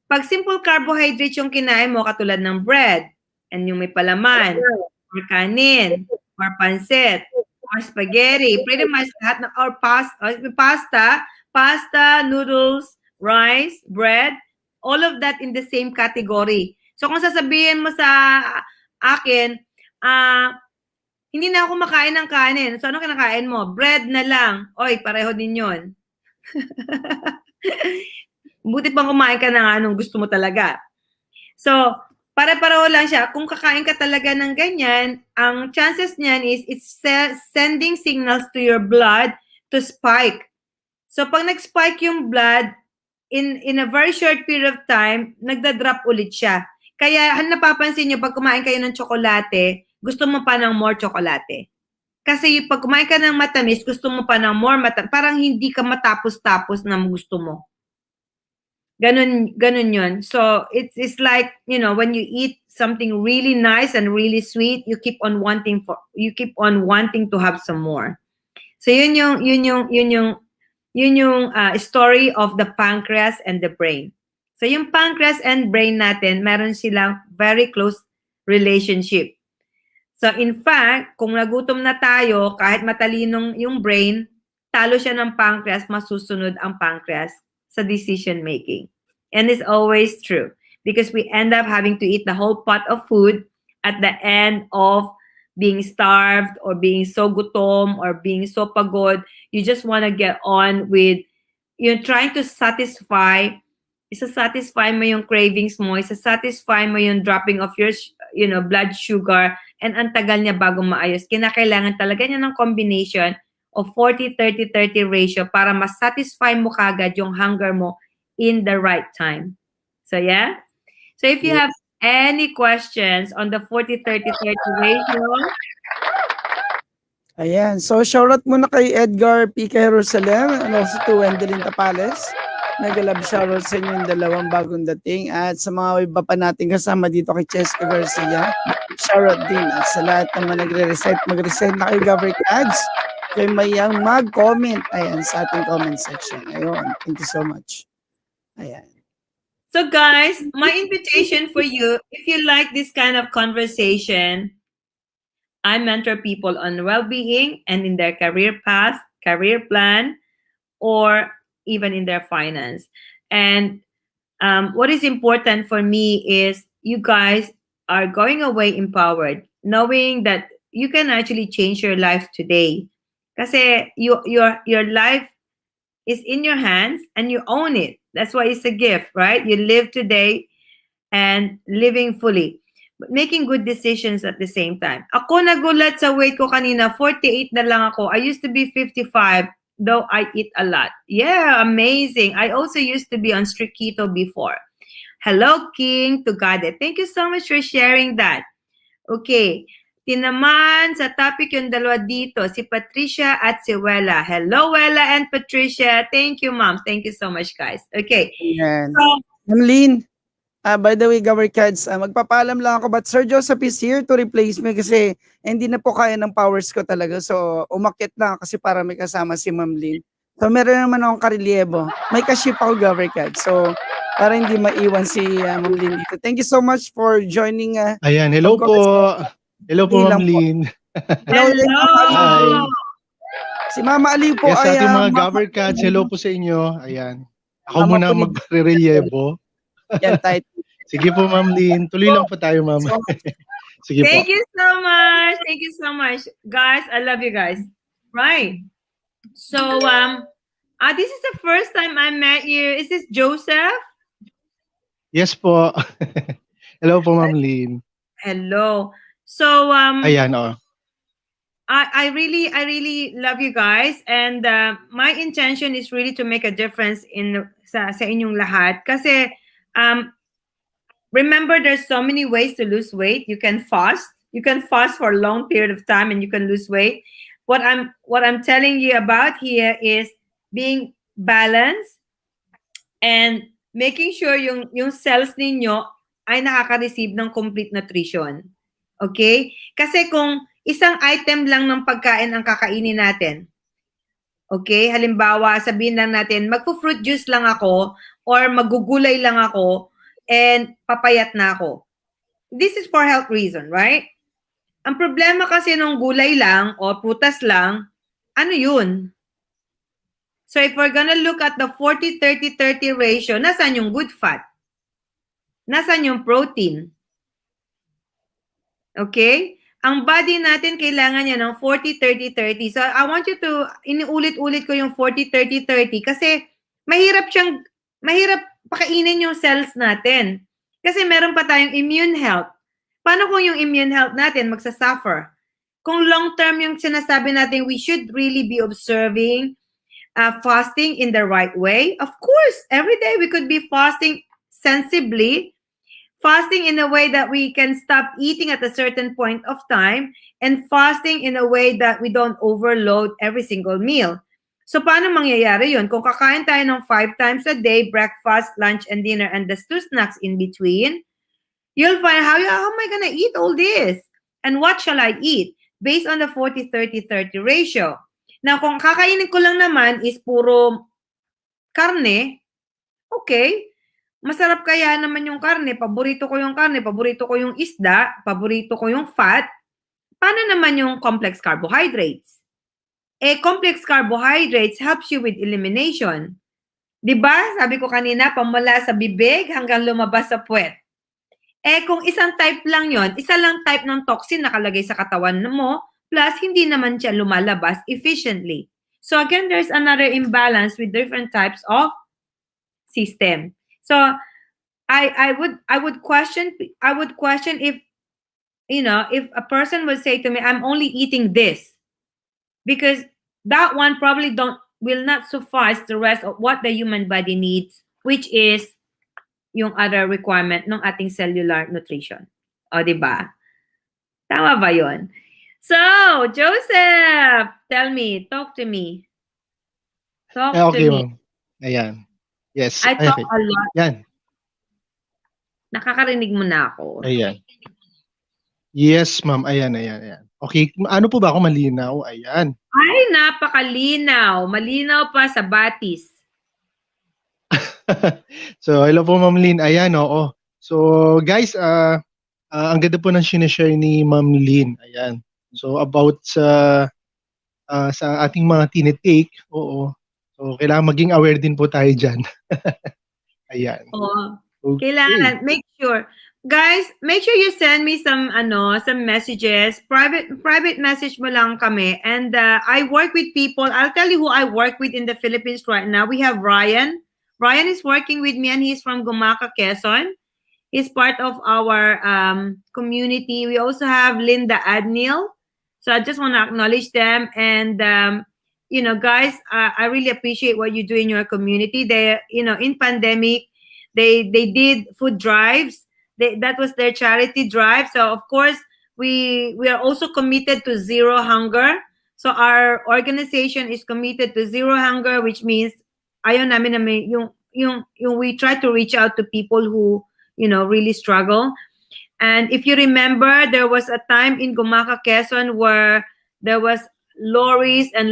Pag simple carbohydrates yung kinain mo, katulad ng bread, and yung may palaman, or kanin, or pancit, or spaghetti, pretty much lahat na, or pasta, noodles, rice, bread, all of that in the same category. So kung sasabihin mo sa akin, hindi na ako makain ng kanin. So ano kinakain mo? Bread na lang. Oy, pareho din yun. Buti pang kumain ka ng anong gusto mo talaga. So, pare-pareho lang siya. Kung kakain ka talaga ng ganyan, ang chances niyan is it's sending signals to your blood to spike. So, pag nag-spike yung blood, in a very short period of time, nagda-drop ulit siya. Kaya, napapansin nyo, pag kumain kayo ng tsokolate, gusto mo pa ng more tsokolate. Kasi pag kumain ka ng matamis, gusto mo pa ng more matamis. Parang hindi ka matapos-tapos na gusto mo. Ganun yun. So, it's like, when you eat something really nice and really sweet, you keep on wanting to have some more. So, yun yung story of the pancreas and the brain. So, yung pancreas and brain natin, meron silang very close relationship. So, in fact, kung nagutom na tayo, kahit matalinong yung brain, talo siya ng pancreas, masusunod ang pancreas sa decision making. And it's always true because we end up having to eat the whole pot of food at the end of being starved or being so gutom or being so pagod. You just want to get on with, trying to satisfy, isa-satisfy mo yung cravings mo, isa-satisfy mo yung dropping of your, blood sugar, and ang tagal niya bago maayos. Kinakailangan talaga niya ng combination of 40-30-30 ratio para ma-satisfy mo kagad yung hunger mo in the right time. So, yeah? So, if you have any questions on the 40-30-30 ratio. Ayan. So, shoutout muna kay Edgar P. Jerusalem and also to Wendelin Tapales. Nag-love shoutout sa inyo yung dalawang bagong dating. At sa mga iba pa natin kasama dito kay Cheska Garcia, shoutout din. At sa lahat ng mga mag-recite na kay GAVarkadz, kay Mayang mag-comment. Ayan, sa ating comment section. Ayun. Thank you so much. Ayan. So guys, my invitation for you, if you like this kind of conversation, I mentor people on well-being and in their career path, career plan, or even in their finance. And what is important for me is you guys are going away empowered, knowing that you can actually change your life today. Kasi your life is in your hands and you own it. That's why it's a gift, right? You live today and living fully. But making good decisions at the same time. Ako nagulat sa weight ko kanina, 48 na lang ako. I used to be 55, though I eat a lot. Yeah, amazing. I also used to be on strict keto before. Hello, King Tugade. Thank you so much for sharing that. Okay. Tinaman sa topic yung dalawa dito, si Patricia at si Wella. Hello, Wella and Patricia. Thank you, Mom. Thank you so much, guys. Okay. Ayan. So, Ma'am Lynn, by the way, GAVarkadz, magpapaalam lang ako, but Sir Joseph is here to replace me kasi hindi na po kaya ng powers ko talaga. So, umakyat lang kasi para may kasama si Ma'am Lynn. So, meron naman akong karelyebo. May kaship ako, GAVarkadz. So, para hindi maiwan si Ma'am Lynn dito. Thank you so much for joining. Ayan, hello po. Hello po, Ma'am Lynn. Hello. Hi. Si Mama Ali po Yes, ay ating mga GAVarkadz, hello po sa inyo. Ayan. Ako muna ang magre-reyebo. Yan, tight. Sige po, Ma'am Lynn. Tuloy lang po tayo, Ma'am. Sige po. Thank you so much. Thank you so much. Guys, I love you guys. Right. So, this is the first time I met you. Is this Joseph? Yes po. Hello po, Ma'am Lynn. Hello. So, Ayan, oh. I really love you guys, and my intention is really to make a difference in sa inyong lahat. Kasi, remember, there's so many ways to lose weight. You can fast. You can fast for a long period of time, and you can lose weight. What I'm telling you about here is being balanced and making sure yung cells ninyo ay nakaka-receive ng complete nutrition. Okay? Kasi kung isang item lang ng pagkain ang kakainin natin, okay? Halimbawa, sabihin lang natin, magpo-fruit juice lang ako or magugulay lang ako and papayat na ako. This is for health reason, right? Ang problema kasi ng gulay lang o prutas lang, ano yun? So if we're gonna look at the 40-30-30 ratio, nasaan yung good fat? Nasaan yung protein? Okay? Ang body natin, kailangan niya ng 40-30-30. So I want you to, inuulit-ulit ko yung 40-30-30 kasi mahirap pakainin yung cells natin. Kasi meron pa tayong immune health. Paano kung yung immune health natin magsasuffer? Kung long-term yung sinasabi natin, we should really be observing fasting in the right way. Of course, every day we could be fasting sensibly, fasting in a way that we can stop eating at a certain point of time, and fasting in a way that we don't overload every single meal. So, paano mangyayari yun? Kung kakain tayo ng 5 times a day, breakfast, lunch, and dinner, and there's 2 snacks in between, you'll find how am I gonna eat all this? And what shall I eat? Based on the 40-30-30 ratio. Now, kung kakainin ko lang naman is puro karne, okay, masarap kaya naman yung karne, paborito ko yung karne, paborito ko yung isda, paborito ko yung fat. Paano naman yung complex carbohydrates? Complex carbohydrates helps you with elimination. Diba? Sabi ko kanina, pamula sa bibig hanggang lumabas sa puwet. Kung isang type lang yon, isa lang type ng toxin nakalagay sa katawan mo, plus hindi naman siya lumalabas efficiently. So again, there's another imbalance with different types of system. So I would question if if a person would say to me, I'm only eating this, because that one probably will not suffice the rest of what the human body needs, which is yung other requirement ng ating cellular nutrition. O, diba? Tama ba yun? So, Joseph, tell me, talk to me. Talk to me. Ma'am. Ayan. Yes. I talk a lot. Yan. Nakakarinig mo na ako. Ayan. Yes, ma'am. Ayan. Okay, ano po ba ako malinaw? Ayan. Ay, napakalinaw. Malinaw pa sa batis. So, hello po, Ma'am Lynn. Ayan, oo. So, guys, ang ganda po ng sinishare ni Ma'am Lynn. Ayan. So, about sa ating mga tinitake, oo. So, kailangan maging aware din po tayo dyan. Ayan. Oo. Okay. Kailangan, make sure. Guys, make sure you send me some messages. Private message mo lang kami. And I work with people. I'll tell you who I work with in the Philippines right now. We have Ryan. Ryan is working with me and he's from Gumaca, Quezon. He's part of our community. We also have Linda Adnil. So I just want to acknowledge them. And, guys, I really appreciate what you do in your community. They, in pandemic, they did food drives. That was their charity drive. So, of course, we are also committed to zero hunger. So our organization is committed to zero hunger, which means ayaw namin yung we try to reach out to people who, really struggle. And if you remember, there was a time in Gumaca, Quezon where there was lorries and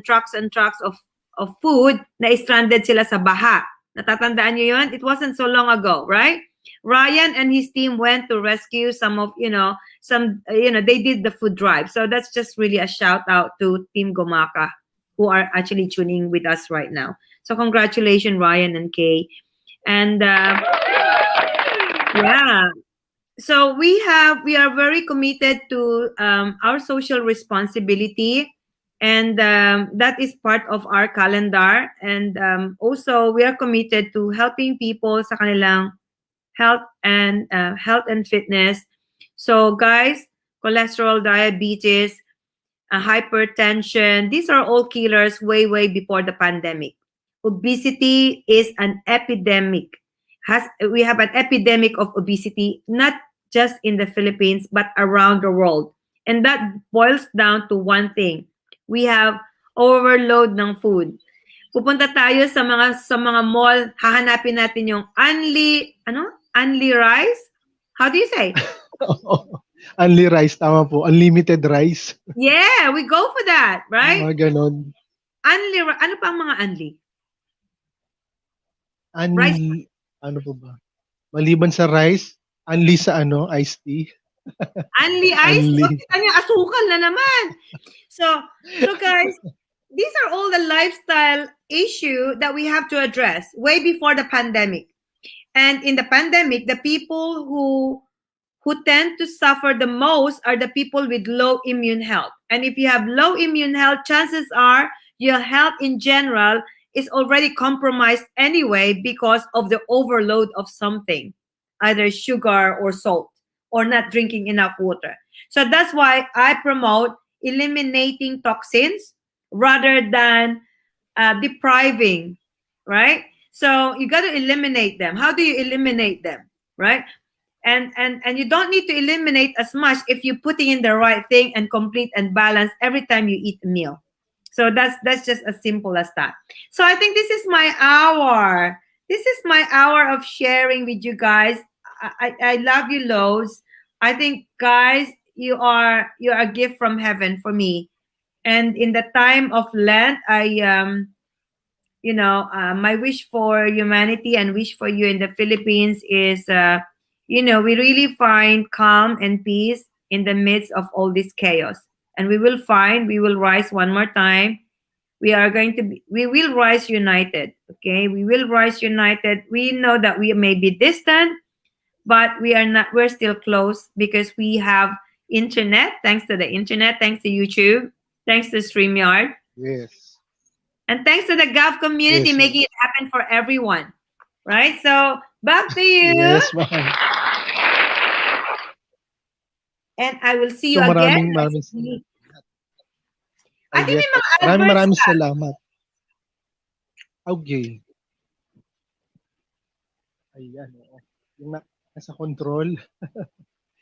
trucks of food na stranded sila sa baha. Natatandaan niyo yun? It wasn't so long ago, right? Ryan and his team went to rescue some of, they did the food drive. So that's just really a shout out to Team Gumaca, who are actually tuning with us right now. So congratulations, Ryan and Kay. And yeah. So we are very committed to our social responsibility. And that is part of our calendar. And also, we are committed to helping people sa kanilang health and fitness. So, guys, cholesterol, diabetes, hypertension, these are all killers way before the pandemic. Obesity is an epidemic. We have an epidemic of obesity, not just in the Philippines, but around the world. And that boils down to one thing. We have overload ng food. Pupunta tayo sa mga mall, hahanapin natin yung only rice? How do you say? Only rice, tama po. Unlimited rice. Yeah, we go for that, right? Mga ganon. Ano pa ang mga unli? Rice. Ano po ba? Maliban sa rice, unli sa iced tea. Unli ice? Unli. Bakit kanya asukal na naman? So guys, these are all the lifestyle issue that we have to address way before the pandemic. And in the pandemic, the people who tend to suffer the most are the people with low immune health. And if you have low immune health, chances are your health in general is already compromised anyway because of the overload of something, either sugar or salt, or not drinking enough water. So that's why I promote eliminating toxins rather than depriving, right? So you got to eliminate them. How do you eliminate them, right? And you don't need to eliminate as much if you're putting in the right thing and complete and balance every time you eat a meal. So that's just as simple as that. So I think this is my hour. This is my hour of sharing with you guys. I love you loads. I think, guys, you are a gift from heaven for me. And in the time of Lent, my wish for humanity and wish for you in the Philippines is, we really find calm and peace in the midst of all this chaos. And we will rise one more time. We will rise united. Okay. We will rise united. We know that we may be distant, but we're still close because we have internet, thanks to the internet, thanks to YouTube, thanks to StreamYard. Yes. And thanks to the GAV community making it happen for everyone. Right? So, back to you. Yes, ma'am. And I will see you again. I think may mga maraming salamat. Okay. Ayan. Yung nasa control.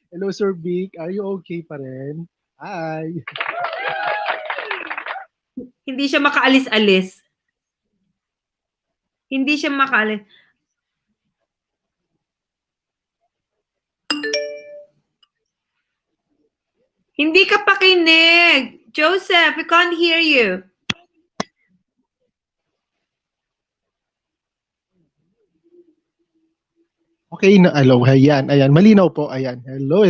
Hello, Sir Vic. Are you okay pa rin? Hi. Hindi siya makaalis-alis. Hindi siya makaalis. Hindi ka pakinig. Joseph, we can't hear you. Okay na, hello. Ayan. Malinaw po. Ayan. Hello.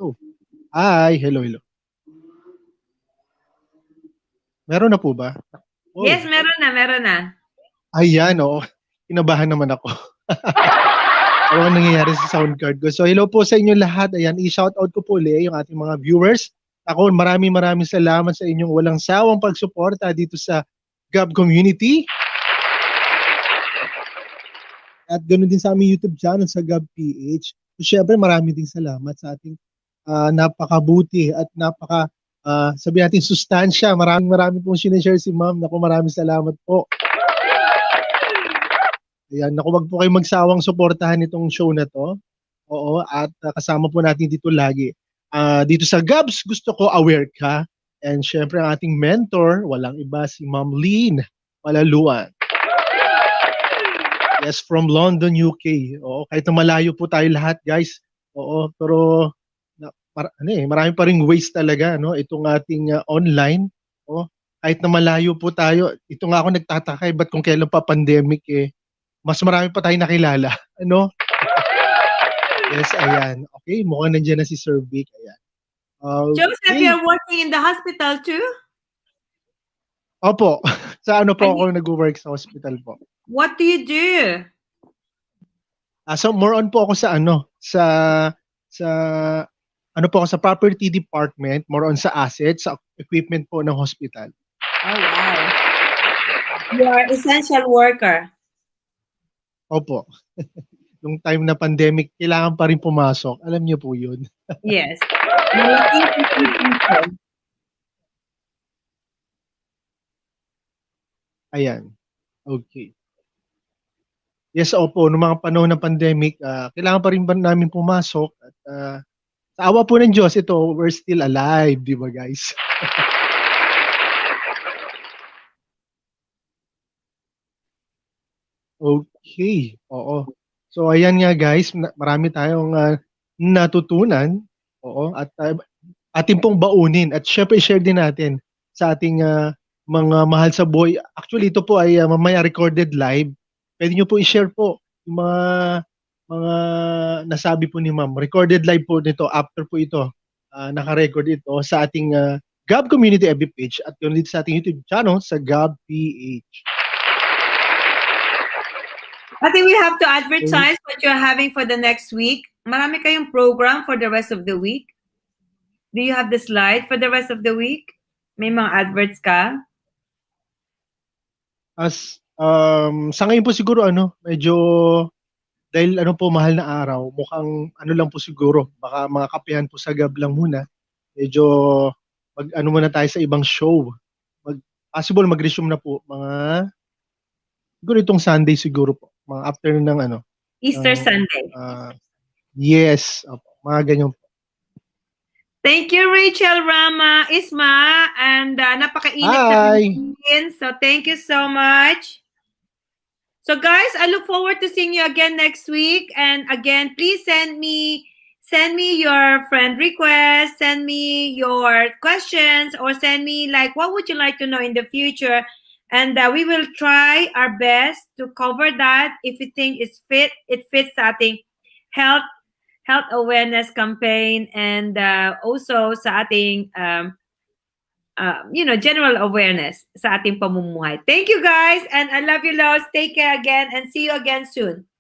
Oh. Hi. Hello. Meron na po ba? Oh. Yes, meron na. Ayan, oo. Kinabahan naman ako. Ano nangyayari sa sound card ko. So, hello po sa inyo lahat. Ayan, i-shoutout ko po ulit yung ating mga viewers. Ako, maraming salamat sa inyong walang sawang pagsuporta dito sa GAV community. At ganoon din sa aming YouTube channel sa GAV PH. So, syempre, maraming din salamat sa ating napakabuti at sabi natin sustansya. Maraming pong sinishare si ma'am. Naku, maraming salamat po. Ayan, naku, wag po kayo magsawang suportahan itong show na to. Oo, at kasama po natin dito lagi. Dito sa GAVs, gusto ko aware ka. And syempre, ang ating mentor, walang iba, si Ma'am Lynn Malaluan. Yes, from London, UK. Oo, kahit na malayo po tayo lahat, guys. Oo, pero marami pa ring ways talaga, no? Itong ating online. Oo, kahit na malayo po tayo. Ito nga ako nagtataka, ba't kung kailan pa pandemic mas marami pa tayong nakilala. Ano? Yes, ayan. Okay, mukhang nandiyan na si Sir Vic. Ayan. Joseph, you're working in the hospital too? Opo. Sa po ako nag-work sa hospital po. What do you do? So more on po ako sa ano po ako sa property department, more on sa assets, sa equipment po ng hospital. Oh, wow. You are essential worker. Opo. Nung time na pandemic, kailangan pa rin pumasok. Alam niyo po yun. Yes. Malaking people. Ayan. Okay. Yes, opo. Noong mga panahon ng pandemic, kailangan pa rin ba namin pumasok. At sa awa po ng Diyos, ito, we're still alive, di ba guys? Okay. Oo. So ayan nga guys, marami tayong natutunan. Oo. At ating pong baunin. At syempre share din natin sa ating mga mahal sa buhay. Actually, ito po ay mamaya recorded live. Pwede nyo po i-share po yung mga nasabi po ni ma'am. Recorded live po nito after po ito. Naka-record ito sa ating GAV Community FB page at yun dito sa ating YouTube channel sa GAV PH. I think we have to advertise what you're having for the next week. Marami kayong program for the rest of the week. Do you have the slide for the rest of the week? May mga adverts ka? Sa ngayon po siguro medyo dahil po mahal na araw, mukhang lang po siguro, baka mga kapehan po sa GAV lang muna. Medyo muna tayo sa ibang show. Possible mag-resume na po mga siguro itong Sunday siguro po, mga afternoon ng Easter Sunday. Yes, mga ganyan po. Thank you, Rachel, Rama, Isma, and napakainit Hi. so thank you so much. So guys, I look forward to seeing you again next week. And again, please send me your friend requests, send me your questions, or send me like what would you like to know in the future. And we will try our best to cover that if we think it fits sa ating health awareness campaign, and also sa ating general awareness sa ating pamumuhay. Thank you guys, and I love you lots. Take care again and see you again soon.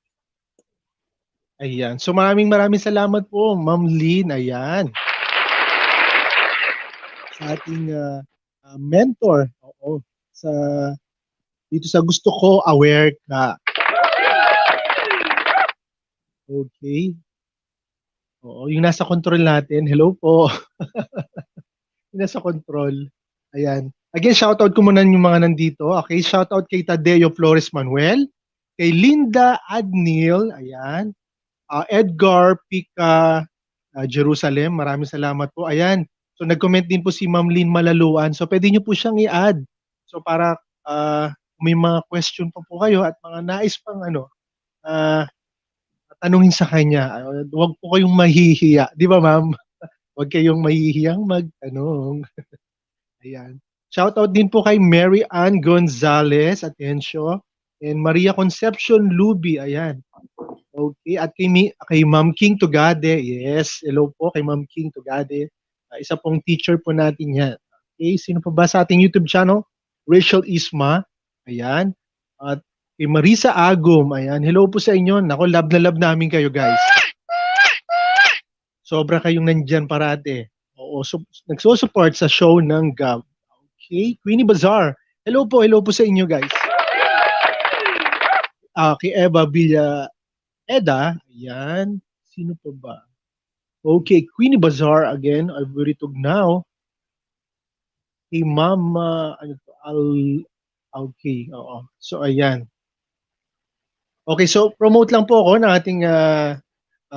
Ayan. So maraming salamat po, Ma'am Lynn. Ayan. Sa ating mentor. Oo. Dito sa gusto ko, aware ka. Okay. Oo, yung nasa control natin. Hello po. Yung nasa control. Ayan. Again, shoutout ko muna yung mga nandito. Okay, shoutout kay Tadeo Flores Manuel, kay Linda Adnil, ayan. Edgar Pica Jerusalem, maraming salamat po. Ayan. So nag-comment din po si Ma'am Lynn Malaluan. So pwede niyo po siyang i-add. So para may mga question pa po kayo at mga nais pang tanungin sa kanya. Huwag po kayong mahihiya. Di ba, ma'am? Huwag kayong mahihiyang magtanong. Ayan. Shoutout din po kay Mary Ann Gonzalez, atensyo. And Maria Concepcion Luby, ayan. Okay, at kay Ma'am King Tugade. Yes, hello po kay Ma'am King Tugade. Isa pong teacher po natin yan. Okay, sino pa ba sa ating YouTube channel? Rachel Isma. Ayan. At kay Marisa Agum. Ayan, hello po sa inyo. Nako, love na love namin kayo, guys. Sobra kayong nandyan parate. Oo, nagsusupport sa show ng GAV. Okay, Queenie Bazaar. Hello po sa inyo, guys. Kay Eva Villa Eda, ayan. Sino pa ba? Okay, Queenie Bazaar again. I've retug now. Kay Mama, okay, oo. So, ayan. Okay, so promote lang po ako ng ating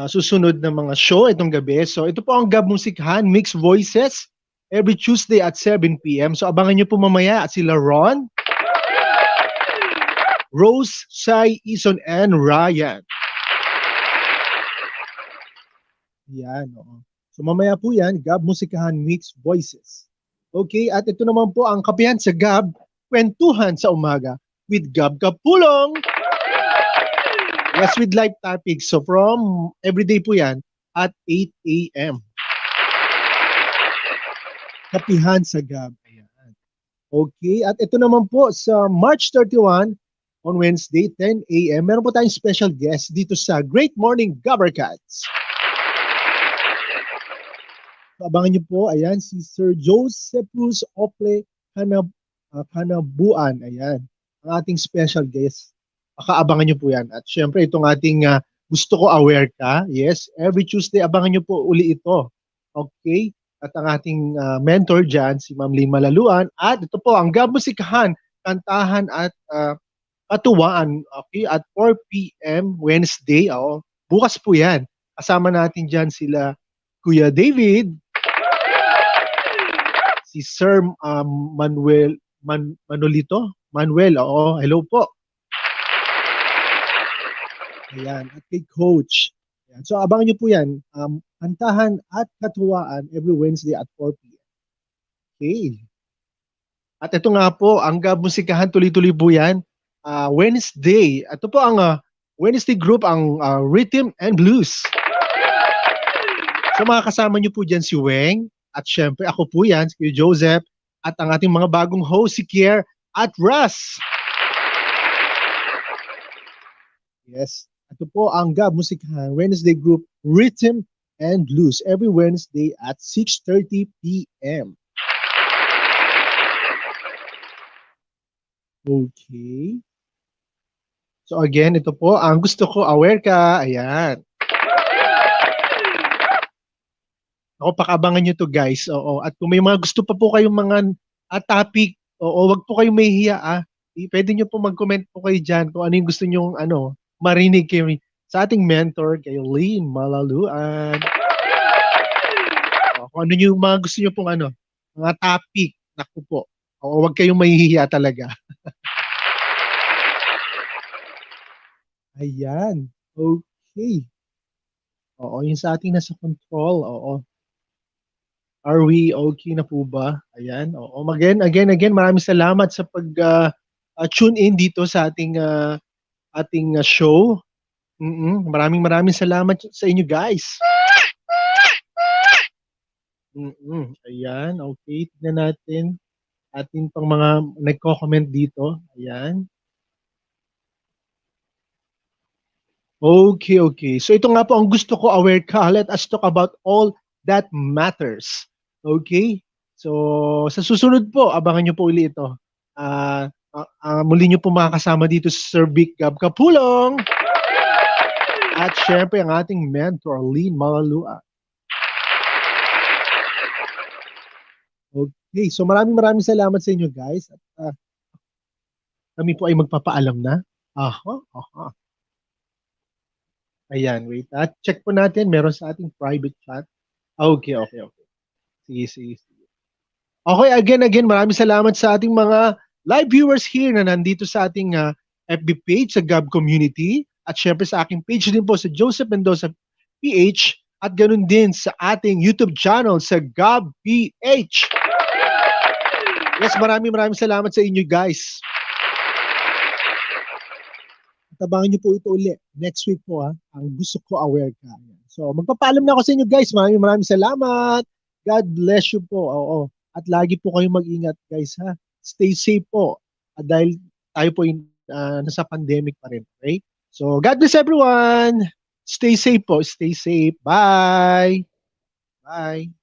susunod na mga show itong gabi. So, ito po ang GAV Musikahan, Mixed Voices, every Tuesday at 7 p.m. So, abangan nyo po mamaya at sila Ron, Rose, Sai, Ison, and Ryan. Yan, oo. So mamaya po yan, GAV Musikahan Mixed Voices. Okay, at ito naman po ang kapihan sa GAV, Kwentuhan sa Umaga with GAV Capulong. Yes, with live topics. So from everyday po yan at 8 a.m. Kapihan sa GAV. Ayan. Okay, at ito naman po sa March 31 on Wednesday, 10 a.m. Meron po tayong special guest dito sa Great Morning GAVarkadz. Abangan niyo po, ayan, si Sir Josephus Ople Kanabuan, ayan, ang ating special guest. Pakaabangan niyo po yan. At syempre, itong ating gusto ko aware ka, yes, every Tuesday, abangan niyo po uli ito. Okay? At ang ating mentor dyan, si Ma'am Lynn Malaluan. At ito po, ang GAV Musikahan, kantahan at katuwaan, okay, at 4 p.m. Wednesday, bukas po yan. Kasama natin dyan sila Kuya David, si Sir Manuel, hello po. Ayan, at kay Coach. Ayan. So abangan niyo po yan, kantahan at katuwaan every Wednesday at 4 p.m. Okay. At ito nga po, ang GAV Musikahan, tuloy-tuloy po yan. Wednesday, ito po ang Wednesday group, ang Rhythm and Blues. So mga kasama niyo po dyan si Weng, at syempre ako po yan, si Joseph, at ang ating mga bagong host, si Kier at Russ. Yes, ito po ang GAV Musikahan, Wednesday group, Rhythm and Blues, every Wednesday at 6:30 p.m. Okay. So again, ito po, ang gusto ko, aware ka, ayan. Ako, pakabangan nyo to guys. Oo. At kung may mga gusto pa po kayong mga topic, wag po kayong mahihiya. Pwede nyo po mag-comment po kayo dyan kung ano yung gusto nyo marinig kayo sa ating mentor, kay Lynn Malaluan. Kung ano yung mga gusto nyo pong mga topic, naku po. Wag kayong mahihiya talaga. Ayan. Okay. Oo, yung sa ating nasa control. Oo. Are we okay na po ba? Ayan. Oo. Again, maraming salamat sa pag-tune in dito sa ating show. Maraming salamat sa inyo guys. Ayan. Okay. Tignan natin ating pang mga nagko-comment dito. Ayan. Okay. So ito nga po ang gusto ko, aware ka. Let us talk about all that matters. Okay? So sa susunod po, abangan nyo po ulit ito. Muli nyo po makakasama dito si Sir Vic Gab Capulong. At syempre ang ating mentor, Lynn Malaluan. Okay, so maraming salamat sa inyo guys. At kami po ay magpapaalam na. Aha. Ayan, wait. At check po natin, meron sa ating private chat. Okay. Sige. Okay, again, maraming salamat sa ating mga live viewers here na nandito sa ating FB page sa GAV Community. At syempre sa aking page din po sa Joseph Mendoza PH. At ganun din sa ating YouTube channel sa GAV PH. Yes, maraming salamat sa inyo guys. Tabangan niyo po ito ulit. Next week po ang gusto ko, aware ka. So magpapaalam na ako sa inyo guys. Maraming salamat. God bless you po. Oo. At lagi po kayong mag-ingat guys ha. Stay safe po. Dahil tayo po nasa pandemic pa rin. Okay? So God bless everyone. Stay safe po. Stay safe. Bye. Bye.